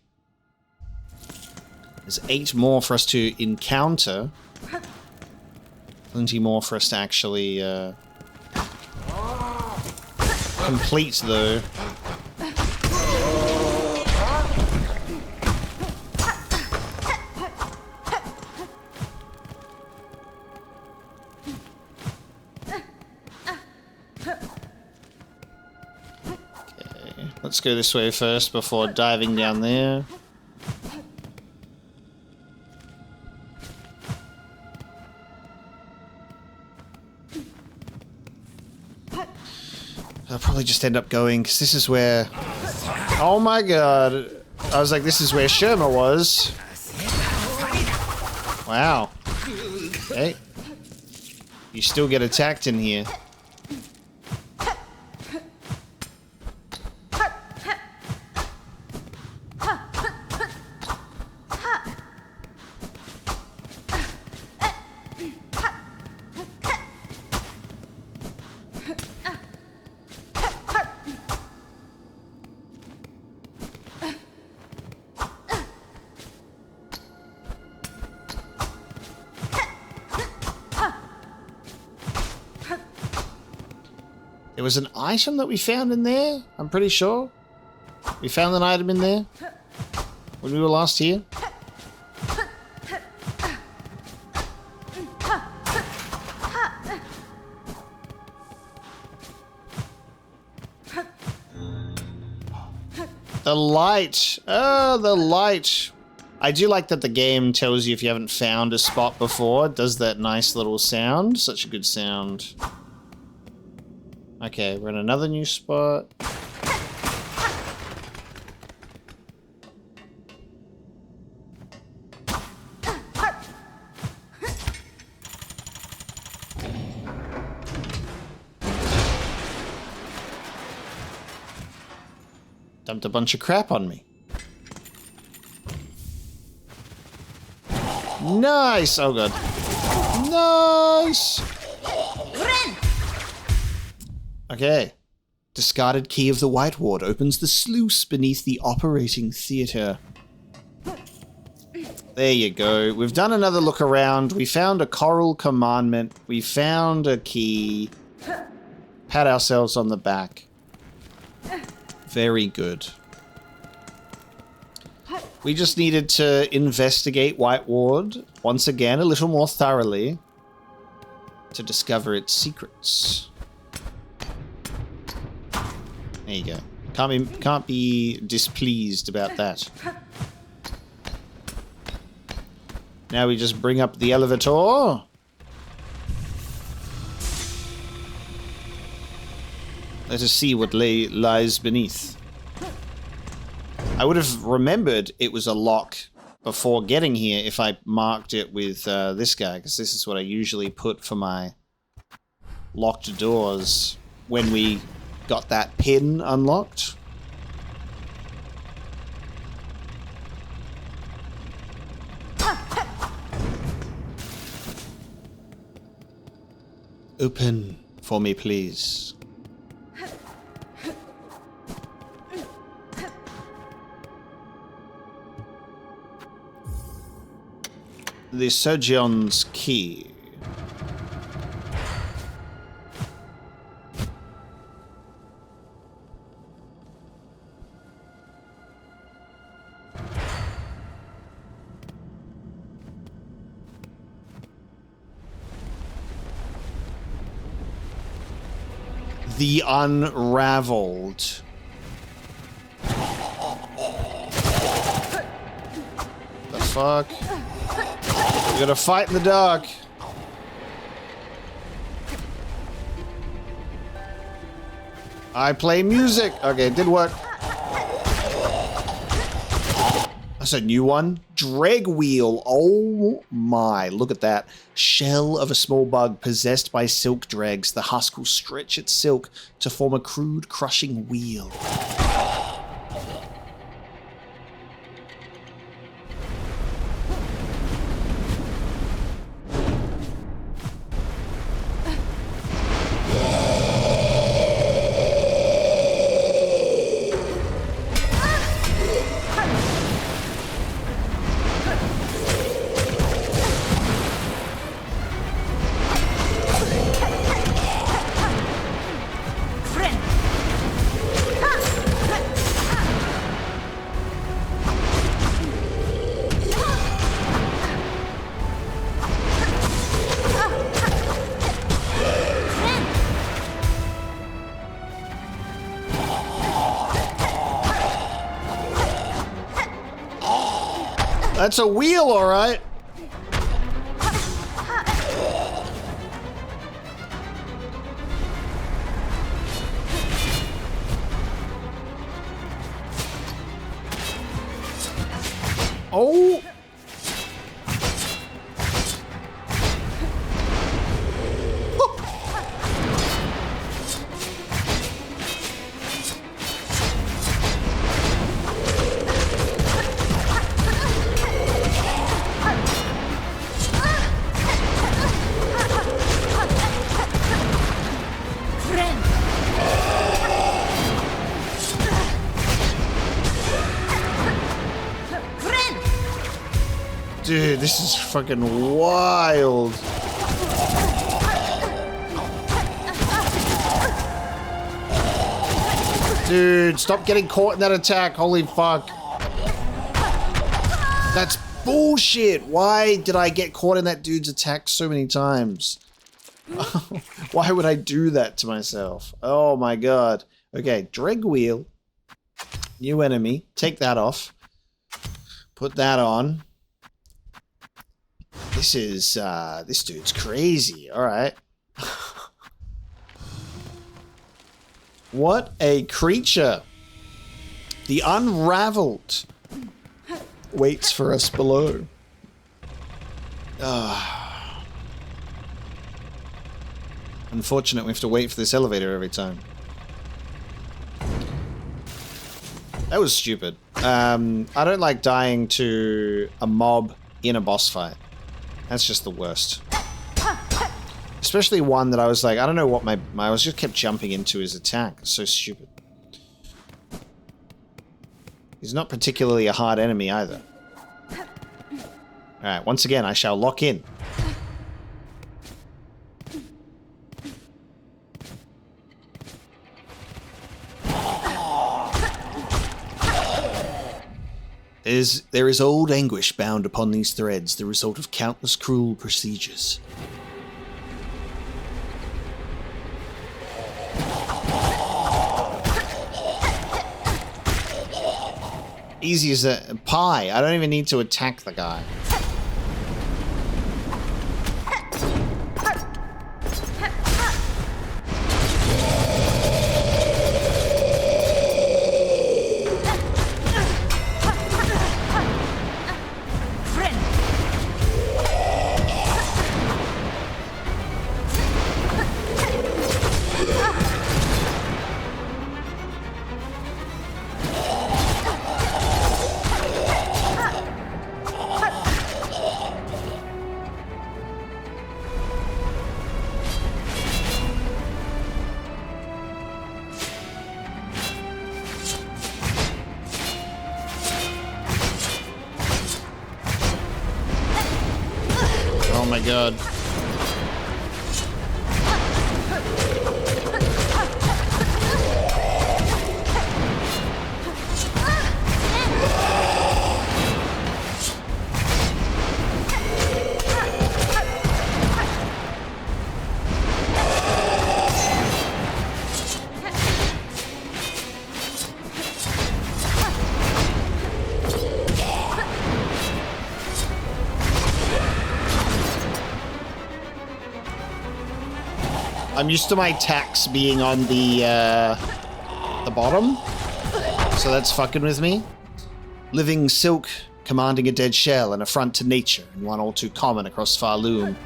Speaker 1: There's 8 more for us to encounter. Plenty more for us to actually complete, though. Let's go this way first before diving down there. I'll probably just end up going, because this is where... Oh my god. I was like, this is where Sherma was. Wow. Okay. You still get attacked in here. There was an item that we found in there, I'm pretty sure. We found an item in there when we were last here. The light. Oh, the light. I do like that the game tells you if you haven't found a spot before. It does that nice little sound. Such a good sound. Okay, we're in another new spot. Dumped a bunch of crap on me. Nice! Oh god. Nice! Okay. Discarded key of the White Ward opens the sluice beneath the operating theatre. There you go. We've done another look around. We found a coral commandment. We found a key. Pat ourselves on the back. Very good. We just needed to investigate White Ward once again a little more thoroughly to discover its secrets. There you go. Can't be displeased about that. Now we just bring up the elevator. Let us see what lies beneath. I would have remembered it was a lock before getting here if I marked it with this guy, because this is what I usually put for my locked doors when we got that pin unlocked. Open for me, please. The Surgeon's Key. The Unraveled. The fuck? We're gonna fight in the dark. I play music. Okay, it did work. That's a new one. Dreg wheel. Oh my, look at that. Shell of a small bug possessed by silk dregs. The husk will stretch its silk to form a crude crushing wheel. That's a wheel, all right. Oh. Dude, this is fucking wild. Dude, stop getting caught in that attack. Holy fuck. That's bullshit. Why did I get caught in that dude's attack so many times? Why would I do that to myself? Oh my god. Okay, dreg wheel. New enemy. Take that off. Put that on. This is, this dude's crazy. Alright. What a creature. The Unraveled waits for us below. Unfortunate we have to wait for this elevator every time. That was stupid. I don't like dying to a mob in a boss fight. That's just the worst. Especially one that I was like, I don't know what I was just kept jumping into his attack. It's so stupid. He's not particularly a hard enemy either. Alright, once again, I shall lock in. There is old anguish bound upon these threads, the result of countless cruel procedures. Easy as a pie. I don't even need to attack the guy. Oh my god. I'm used to my attacks being on the bottom, so that's fucking with me. Living silk, commanding a dead shell, an affront to nature, and one all too common across Farloom.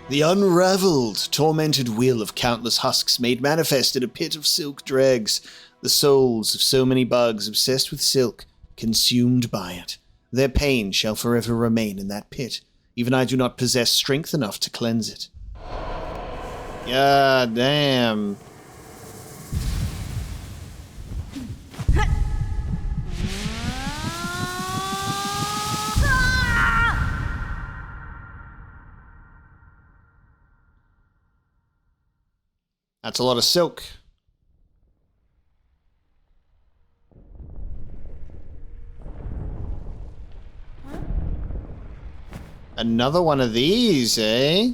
Speaker 1: The Unraveled, tormented wheel of countless husks made manifest in a pit of silk dregs, the souls of so many bugs obsessed with silk, consumed by it. Their pain shall forever remain in that pit. Even I do not possess strength enough to cleanse it. God damn. That's a lot of silk. Another one of these, eh?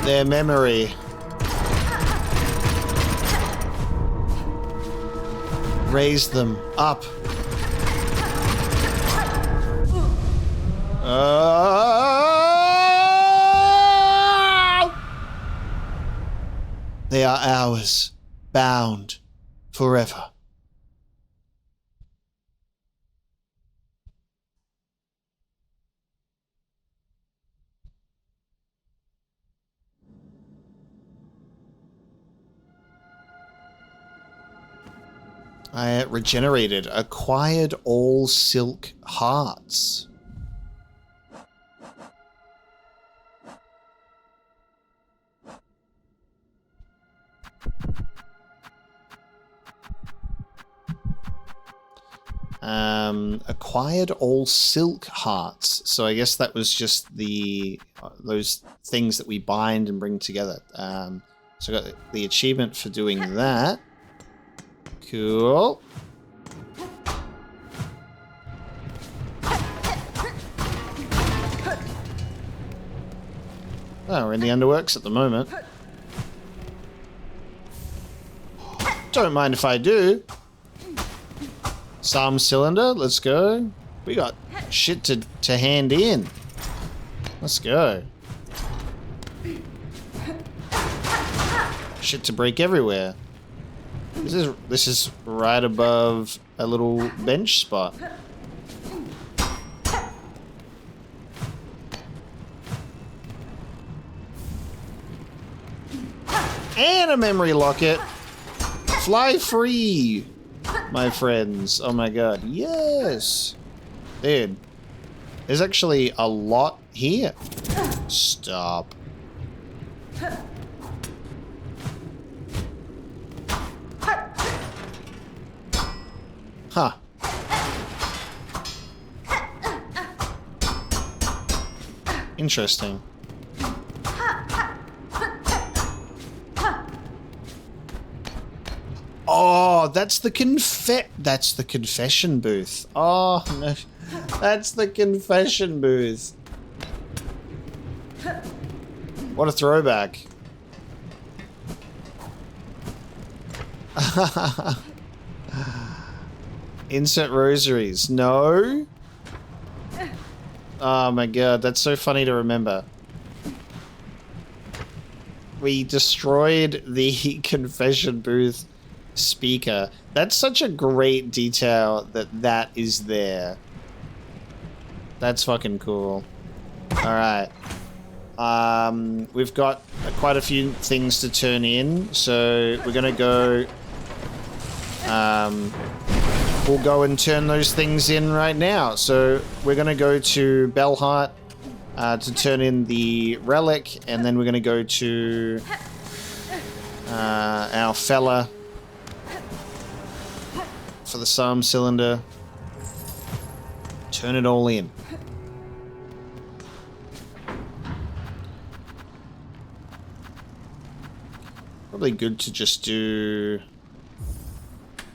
Speaker 1: Their memory. Raise them up. They are ours, bound forever. I regenerated, acquired all silk hearts. Acquired all silk hearts. So I guess that was just the those things that we bind and bring together. So I got the achievement for doing that. Cool. Oh, we're in the underworks at the moment. Don't mind if I do. Psalm cylinder, let's go. We got shit to hand in. Let's go. Shit to break everywhere. This is right above a little bench spot. And a memory locket. Fly free, my friends. Oh my god. Yes. Dude. There's actually a lot here. Stop. Huh. Interesting. Oh, that's the confession booth. Oh, no. That's the confession booth. What a throwback. Insert rosaries. No? Oh my god, that's so funny to remember. We destroyed the confession booth speaker. That's such a great detail that is there. That's fucking cool. Alright. We've got quite a few things to turn in, so we're gonna go... we'll go and turn those things in right now. So we're gonna go to Belheart to turn in the relic, and then we're gonna go to our fella for the psalm cylinder. Turn it all in. Probably good to just do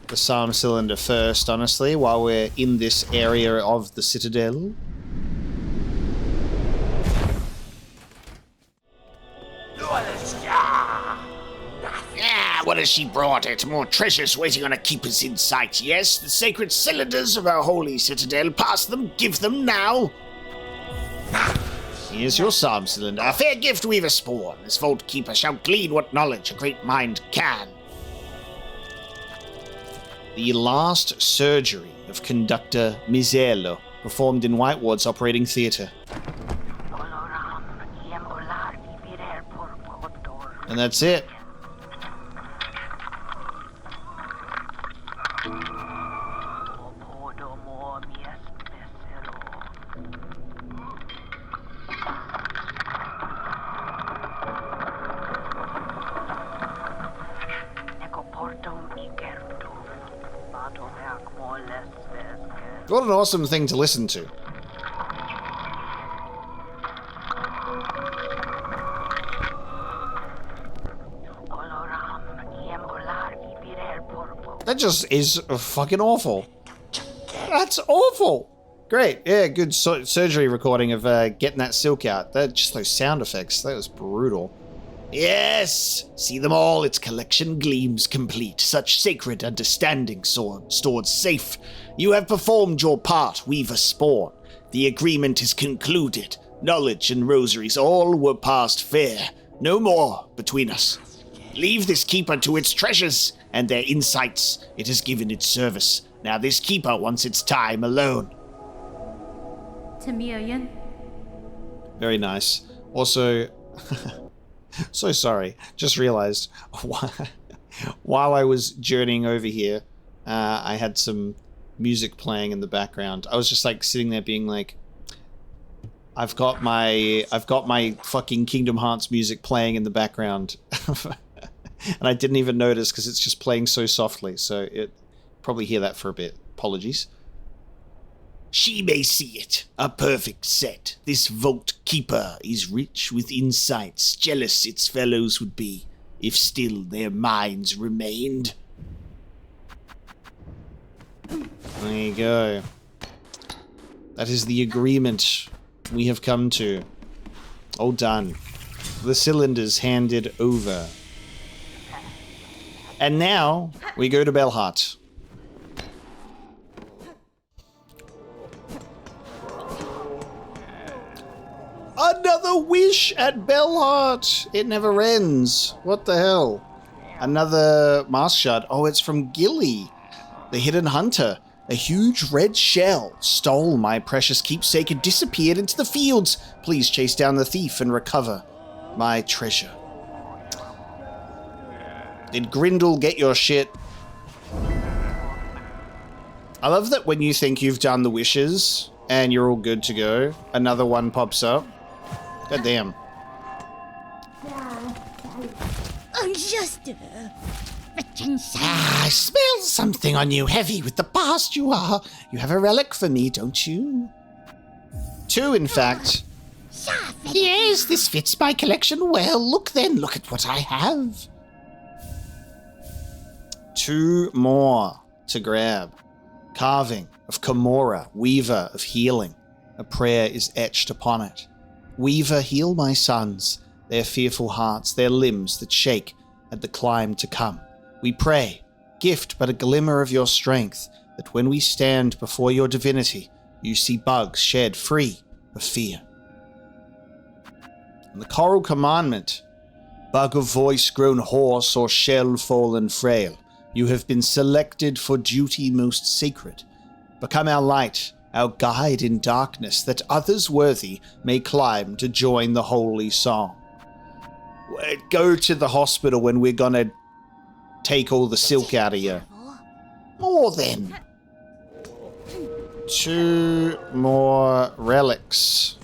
Speaker 1: the psalm cylinder first, honestly, while we're in this area of the citadel.
Speaker 3: What has she brought it? More treasures waiting on a keeper's in sight, yes? The sacred cylinders of our holy citadel. Pass them, give them now.
Speaker 1: Here's your psalm cylinder.
Speaker 3: A fair gift weaver spawn. This vault keeper shall glean what knowledge a great mind can.
Speaker 1: The last surgery of conductor Misello, performed in White Ward's operating theatre. And that's it. What an awesome thing to listen to. That just is fucking awful. That's awful. Great. Yeah, good surgery recording of getting that silk out. Just those sound effects. That was brutal.
Speaker 3: Yes! See them all, its collection gleams complete. Such sacred understanding stored safe. You have performed your part, Weaver Spawn. The agreement is concluded. Knowledge and rosaries all were passed fair. No more between us. Leave this keeper to its treasures and their insights. It has given its service. Now this keeper wants its time alone.
Speaker 1: Very nice. Also, so sorry. Just realized while I was journeying over here, I had some music playing in the background. I was just like sitting there being like, I've got my fucking Kingdom Hearts music playing in the background. And I didn't even notice because it's just playing so softly. So it probably hear that for a bit. Apologies.
Speaker 3: She may see it. A perfect set. This vault keeper is rich with insights. Jealous its fellows would be, if still their minds remained.
Speaker 1: There you go. That is the agreement we have come to. All done. The cylinders handed over. And now we go to Belhart. Another wish at Belhart! It never ends. What the hell? Another mask shard. Oh, it's from Gilly, the hidden hunter. A huge red shell stole my precious keepsake and disappeared into the fields. Please chase down the thief and recover my treasure. Did Grindel get your shit? I love that when you think you've done the wishes and you're all good to go, another one pops up. God damn.
Speaker 3: I smell something on you, heavy with the past you are. You have a relic for me, don't you?
Speaker 1: 2, in fact.
Speaker 3: Yes, this fits my collection well. Look then, look at what I have.
Speaker 1: 2 more to grab. Carving of Kimura, Weaver of Healing. A prayer is etched upon it. Weaver, heal my sons, their fearful hearts, their limbs that shake at the climb to come. We pray, gift but a glimmer of your strength, that when we stand before your divinity, you see bugs shed free of fear. And the Choral Commandment, bug of voice grown hoarse or shell fallen frail, you have been selected for duty most sacred. Become our light, our guide in darkness, that others worthy may climb to join the holy song. Go to the hospital when we're gonna take all the silk out of you.
Speaker 3: More then.
Speaker 1: 2 more relics.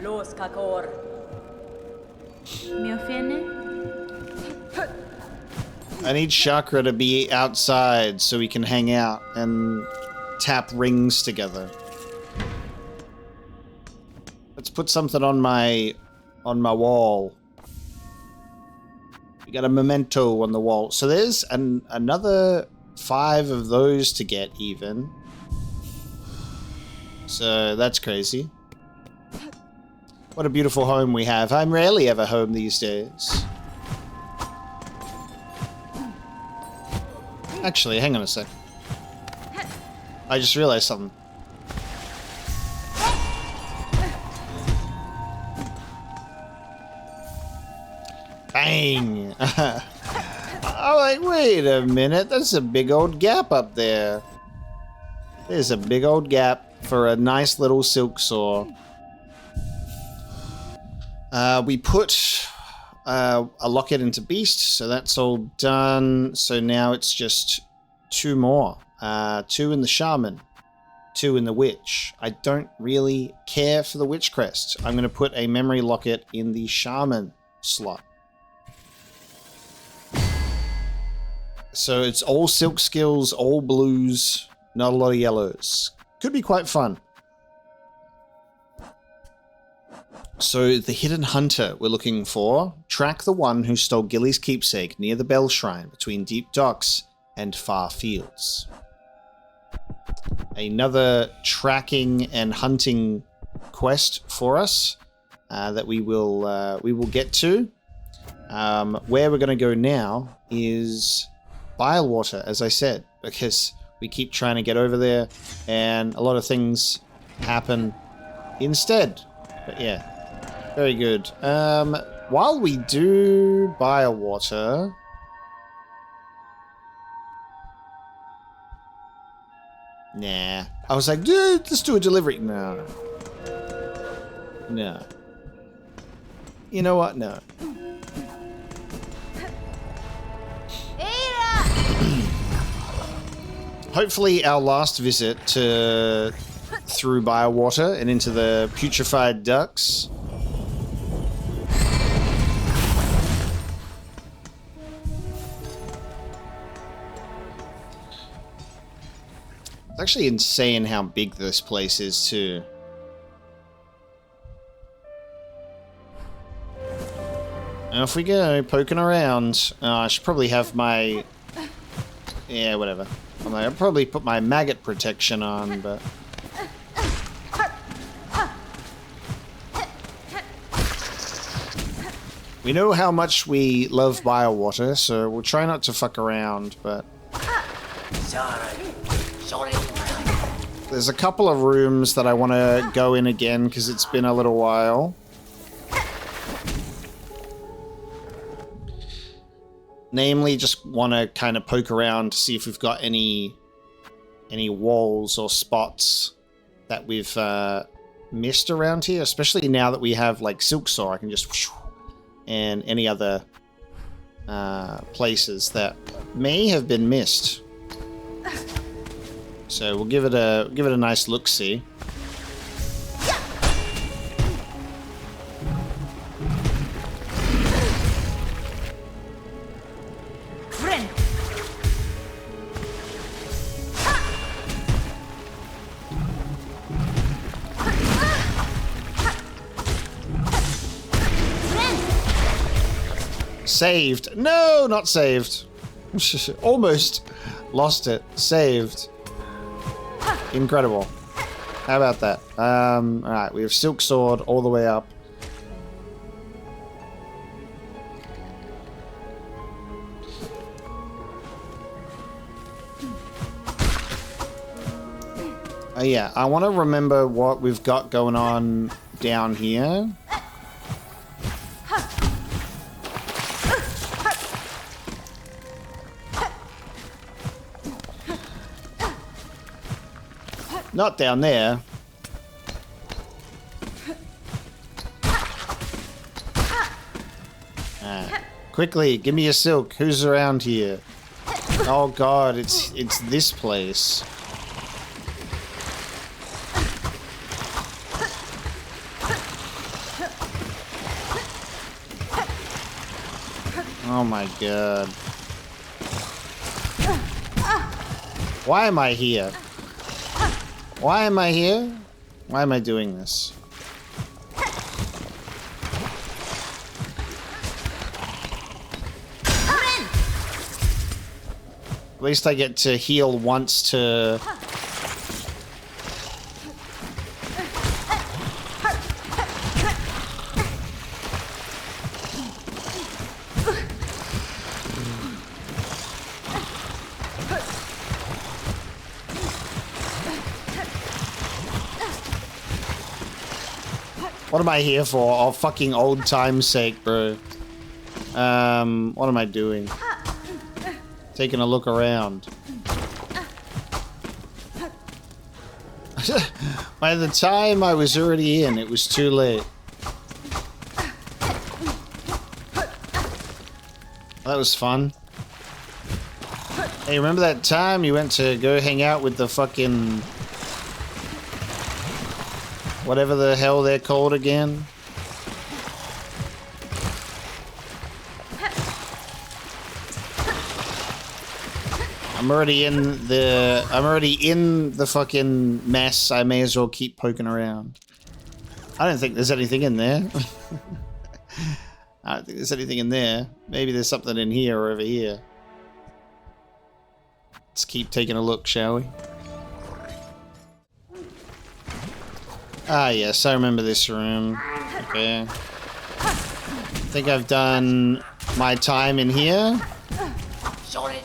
Speaker 4: Los Kakor.
Speaker 1: I need Chakra to be outside so we can hang out and tap rings together. Let's put something on my wall. We got a memento on the wall. So there's another 5 of those to get even. So that's crazy. What a beautiful home we have. I'm rarely ever home these days. Actually, hang on a sec. I just realized something. Bang! I'm like, wait a minute, that's a big old gap up there. There's a big old gap for a nice little silk saw. We put a locket into Beast, so that's all done. So now it's just 2 more. 2 in the Shaman, 2 in the Witch. I don't really care for the Witch Crest. I'm going to put a memory locket in the Shaman slot. So it's all silk skills, all blues, not a lot of yellows. Could be quite fun. So the hidden hunter we're looking for. Track the one who stole Gilly's keepsake near the Bell Shrine between Deep Docks and Far Fields. Another tracking and hunting quest for us that we will get to. Where we're going to go now is Bilewater, as I said, because we keep trying to get over there and a lot of things happen instead. But yeah, very good. While we do Bilewater... Nah. I was like, dude, let's do a delivery. No. No. You know what? No. Hopefully our last visit through Bilewater and into the putrefied ducks it's actually insane how big this place is too. Now if we go poking around, I should probably have my... Yeah, whatever. I'll probably put my maggot protection on, but... We know how much we love Bilewater, so we'll try not to fuck around, but... There's a couple of rooms that I want to go in again, because it's been a little while. Namely, just want to kind of poke around to see if we've got any walls or spots that we've missed around here. Especially now that we have like Silksong, I can just and any other places that may have been missed. So we'll give it a nice look-see. Saved. No, not saved. Almost lost it. Saved. Incredible. How about that? Alright, we have Silk Sword all the way up. Oh yeah, I want to remember what we've got going on down here. Not down there. Quickly, give me a silk. Who's around here? Oh god, it's this place. Oh my god. Why am I here? Why am I here? Why am I doing this? At least I get to heal once to... What am I here for? Oh, fucking old time's sake, bro. What am I doing? Taking a look around. By the time I was already in, it was too late. That was fun. Hey, remember that time you went to go hang out with the fucking... whatever the hell they're called again? I'm already in the fucking mess. I may as well keep poking around. I don't think there's anything in there. I don't think there's anything in there. Maybe there's something in here or over here. Let's keep taking a look, shall we? Ah, yes, I remember this room. Okay. I think I've done my time in here.
Speaker 4: Sorry.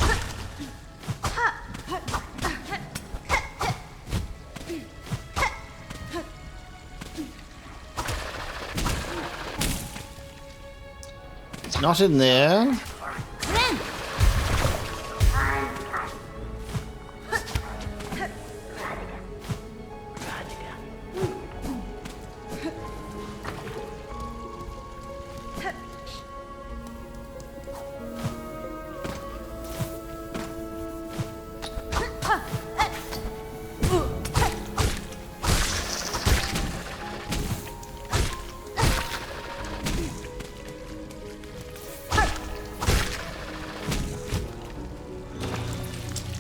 Speaker 1: It's not in there.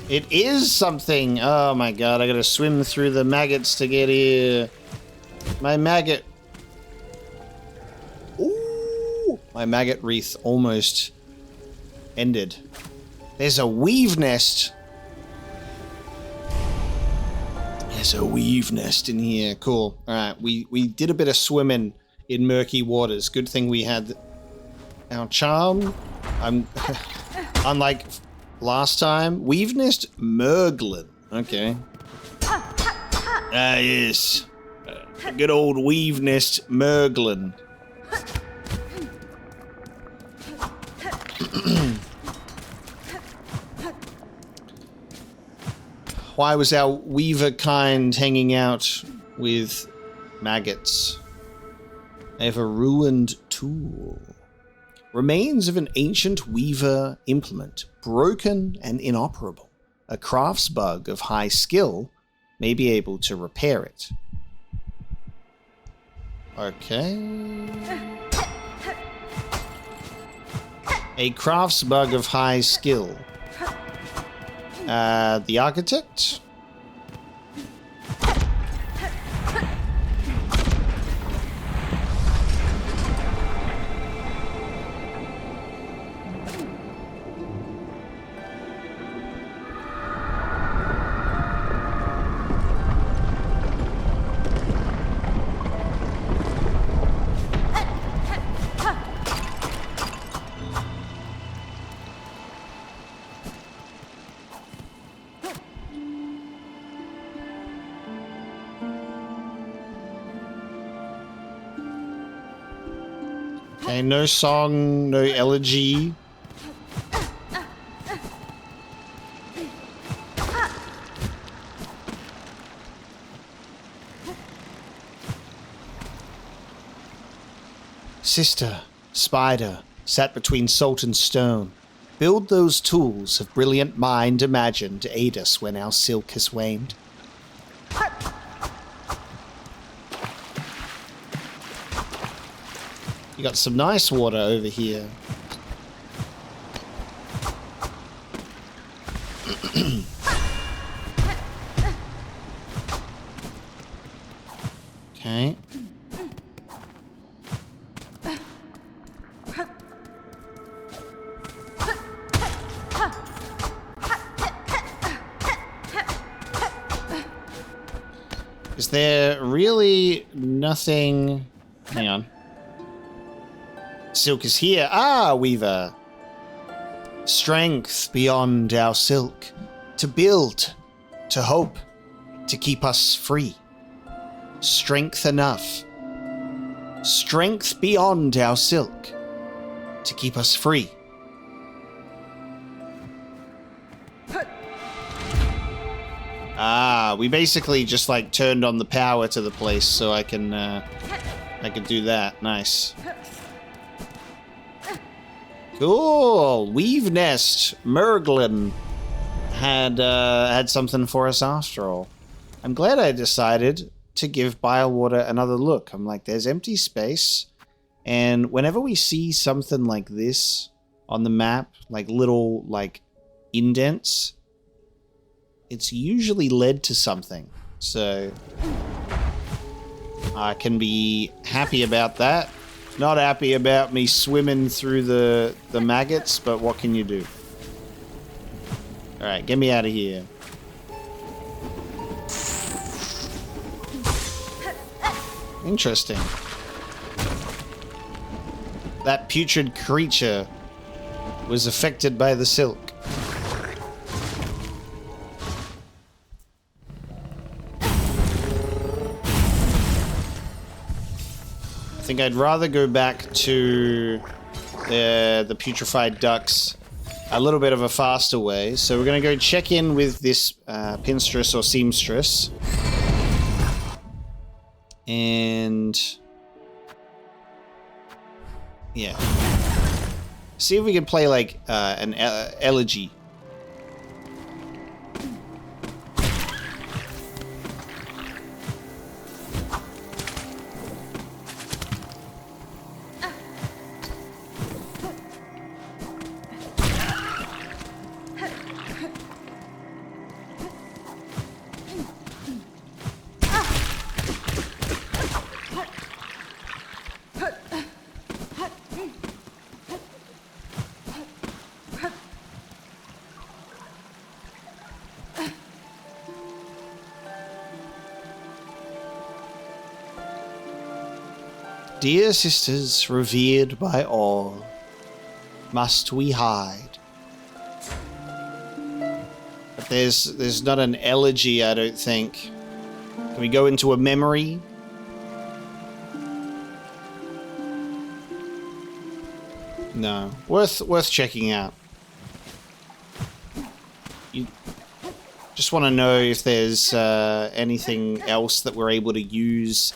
Speaker 1: It is something. Oh my god, I gotta swim through the maggots to get here. My maggot. Ooh, my maggot wreath almost ended. There's a weave nest. There's a weave nest in here. Cool. Alright, we did a bit of swimming in murky waters. Good thing we had our charm. I'm unlike last time. Weave nest Merglin. Okay. Ah, yes. Good old weave nest Merglin. Why was our weaver kind hanging out with maggots? I have a ruined tool. Remains of an ancient weaver implement, broken and inoperable. A crafts bug of high skill may be able to repair it. Okay. A crafts bug of high skill. The architect? Okay, no song, no elegy. Sister, spider, sat between salt and stone. Build those tools of brilliant mind imagined to aid us when our silk has waned. You got some nice water over here. Okay. Is there really nothing? Hang on. Silk is here. Ah, Weaver. Strength beyond our silk. To build. To hope. To keep us free. Strength enough. Strength beyond our silk. To keep us free. Ah, we basically just like turned on the power to the place so I can do that. Nice. Cool. Weave nest. Merglin had something for us after all. I'm glad I decided to give bilewater another look. I'm like, there's empty space, and whenever we see something like this on the map, like little like indents, it's usually led to something. So I can be happy about that. Not happy about me swimming through the maggots, but what can you do? Alright, get me out of here. Interesting. That putrid creature was affected by the silk. I think I'd rather go back to the putrefied ducks a little bit of a faster way. So we're going to go check in with this pinstress or seamstress. And yeah. See if we can play like an elegy. Dear sisters, revered by all, must we hide? But there's not an elegy, I don't think. Can we go into a memory? No. Worth checking out. You just want to know if there's anything else that we're able to use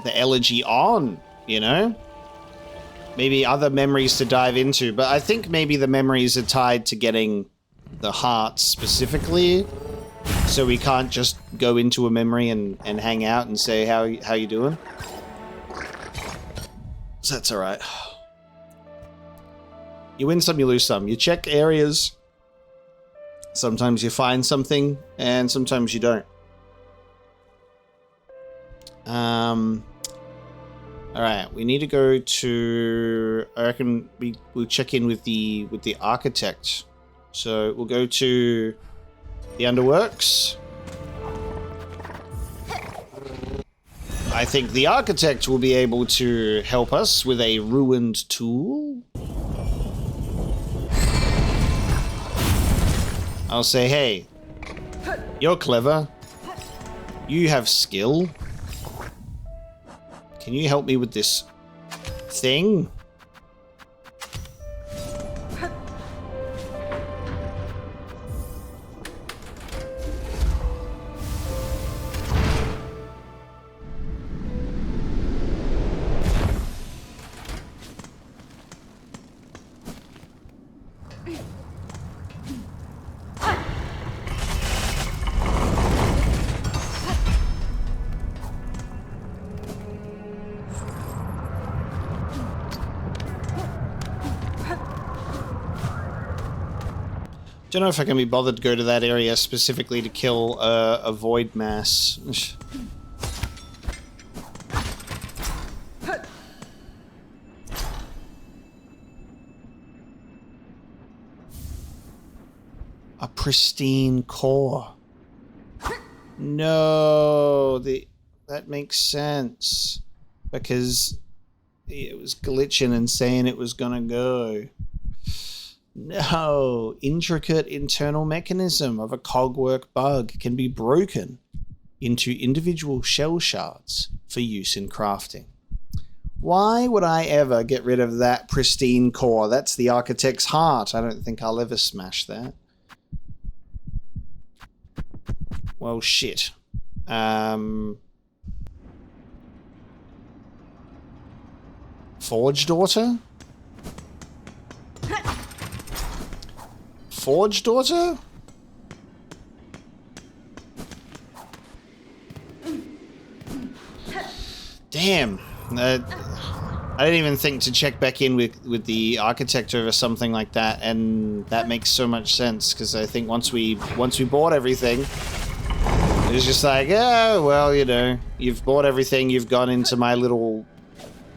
Speaker 1: the elegy on, you know? Maybe other memories to dive into, but I think maybe the memories are tied to getting the hearts specifically, so we can't just go into a memory and hang out and say how you doing. So that's alright. You win some, you lose some. You check areas. Sometimes you find something, and sometimes you don't. Alright, we need to go to... I reckon we'll check in with the architect. So we'll go to the underworks. I think the architect will be able to help us with a ruined tool. I'll say, hey, you're clever. You have skill. Can you help me with this thing? Don't know if I can be bothered to go to that area specifically to kill a void mass. A pristine core. No, that makes sense because it was glitching and saying it was gonna go. No, intricate internal mechanism of a cogwork bug can be broken into individual shell shards for use in crafting. Why would I ever get rid of that pristine core? That's the architect's heart. I don't think I'll ever smash that. Well, shit. Forge daughter? Forge daughter? Damn. I didn't even think to check back in with the architect over something like that, and that makes so much sense because I think once we bought everything, It's just like, oh, well, you know, you've bought everything, you've gone into my little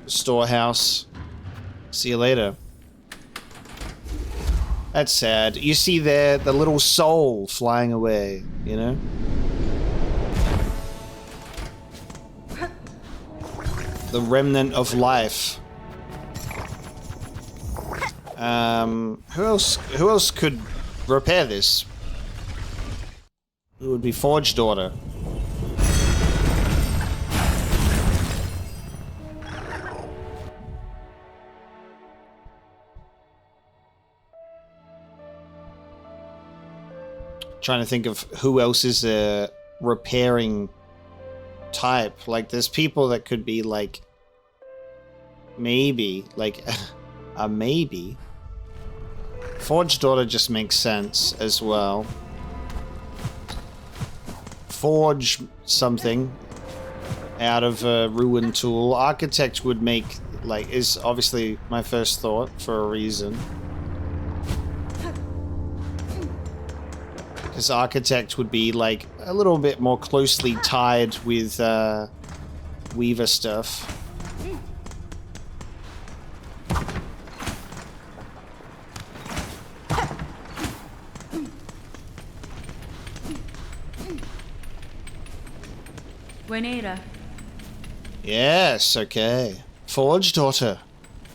Speaker 1: storehouse. See you later. That's sad. You see there the little soul flying away, you know? The remnant of life. Who else could repair this? It would be Forge Daughter. Trying to think of who else is a repairing type. Like, there's people that could be like, maybe, like a maybe. Forge Daughter just makes sense as well. Forge something out of a ruined tool. Architect would make, like, is obviously my first thought for a reason. Because Architect would be, like, a little bit more closely tied with Weaver stuff.
Speaker 4: Buenera.
Speaker 1: Yes, okay. Forge Daughter.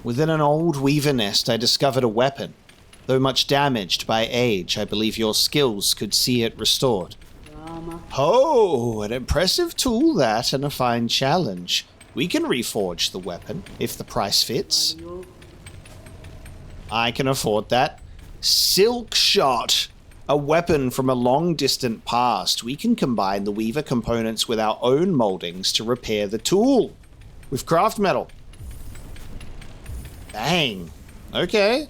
Speaker 1: Within an old weaver nest, I discovered a weapon. Though much damaged by age, I believe your skills could see it restored. Oh, an impressive tool that, and a fine challenge. We can reforge the weapon, if the price fits. I can afford that. Silkshot. A weapon from a long distant past. We can combine the weaver components with our own moldings to repair the tool. With craft metal. Dang. Okay.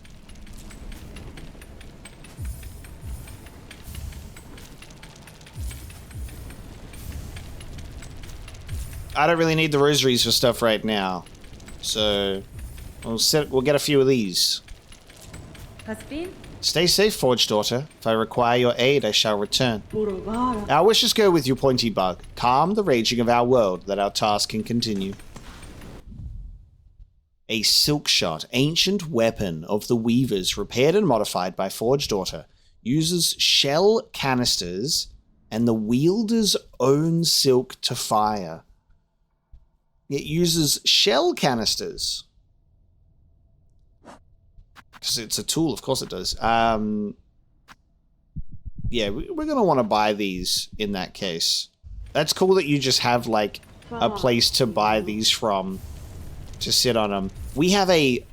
Speaker 1: I don't really need the rosaries for stuff right now. So we'll get a few of these.
Speaker 4: Caspin?
Speaker 1: Stay safe, Forge Daughter. If I require your aid, I shall return. Our wishes go with you, Pointy Bug. Calm the raging of our world, that our task can continue. A silkshot, ancient weapon of the Weavers, repaired and modified by Forge Daughter, uses shell canisters and the wielder's own silk to fire. It uses shell canisters. Because it's a tool, of course it does. Yeah, we're going to want to buy these in that case. That's cool that you just have, like, a place to buy these from. To sit on them. We have a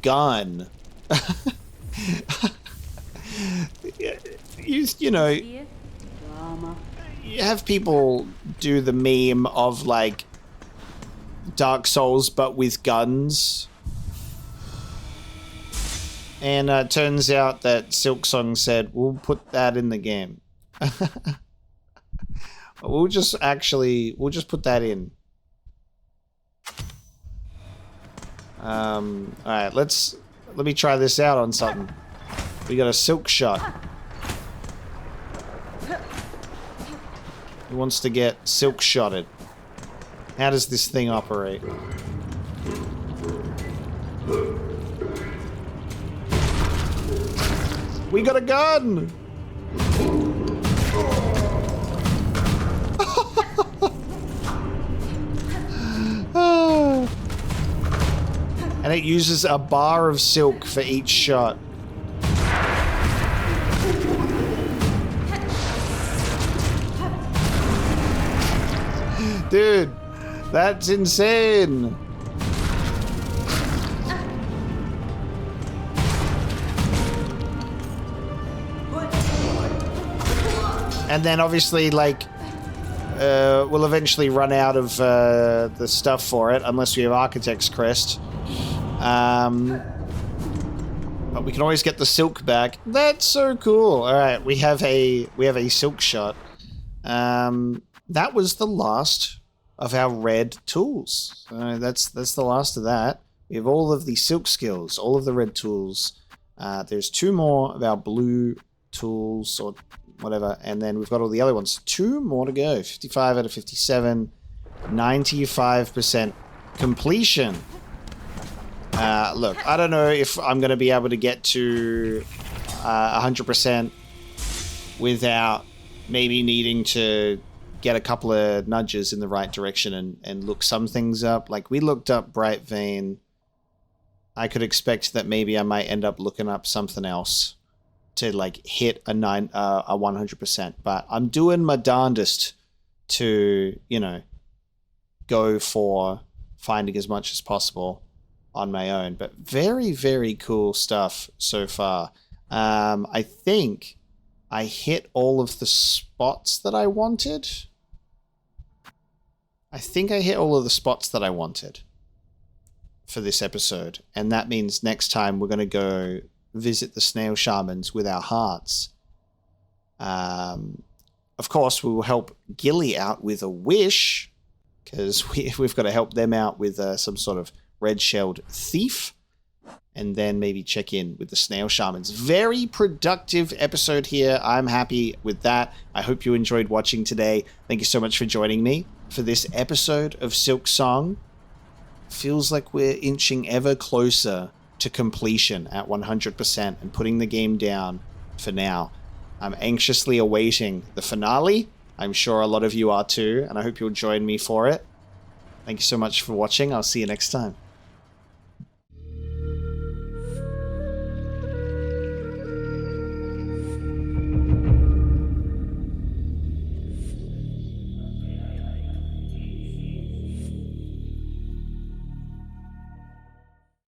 Speaker 1: gun. you know, you have people do the meme of, like, Dark Souls, but with guns. And it turns out that Silksong said, we'll put that in the game. we'll just put that in. Alright, let me try this out on something. We got a silk shot. Who wants to get silk shotted? How does this thing operate? We got a gun! And it uses a bar of silk for each shot. Dude, that's insane. And then obviously, like, we'll eventually run out of the stuff for it, unless we have Architect's Crest. But we can always get the silk back. That's so cool. All right, we have a silk shot. That was the last of our red tools. That's the last of that. We have all of the silk skills, all of the red tools. There's two more of our blue tools, or whatever. And then we've got all the other ones. 2 more to go. 55 out of 57. 95% completion. Look, I don't know if I'm going to be able to get to 100% without maybe needing to get a couple of nudges in the right direction and look some things up. Like, we looked up Bright Vein. I could expect that maybe I might end up looking up something else to, like, hit a 100%. But I'm doing my darndest to, you know, go for finding as much as possible on my own. But very, very cool stuff so far. I think I hit all of the spots that I wanted. I think I hit all of the spots that I wanted for this episode. And that means next time we're going to go visit the snail shamans with our hearts. Of course, we will help Gilly out with a wish, because we've got to help them out with some sort of red-shelled thief. And then maybe check in with the snail shamans. Very productive episode here. I'm happy with that. I hope you enjoyed watching today. Thank you so much for joining me for this episode of Silksong. Feels like we're inching ever closer to completion at 100% and putting the game down for now. I'm anxiously awaiting the finale. I'm sure a lot of you are too, and I hope you'll join me for it. Thank you so much for watching. I'll see you next time.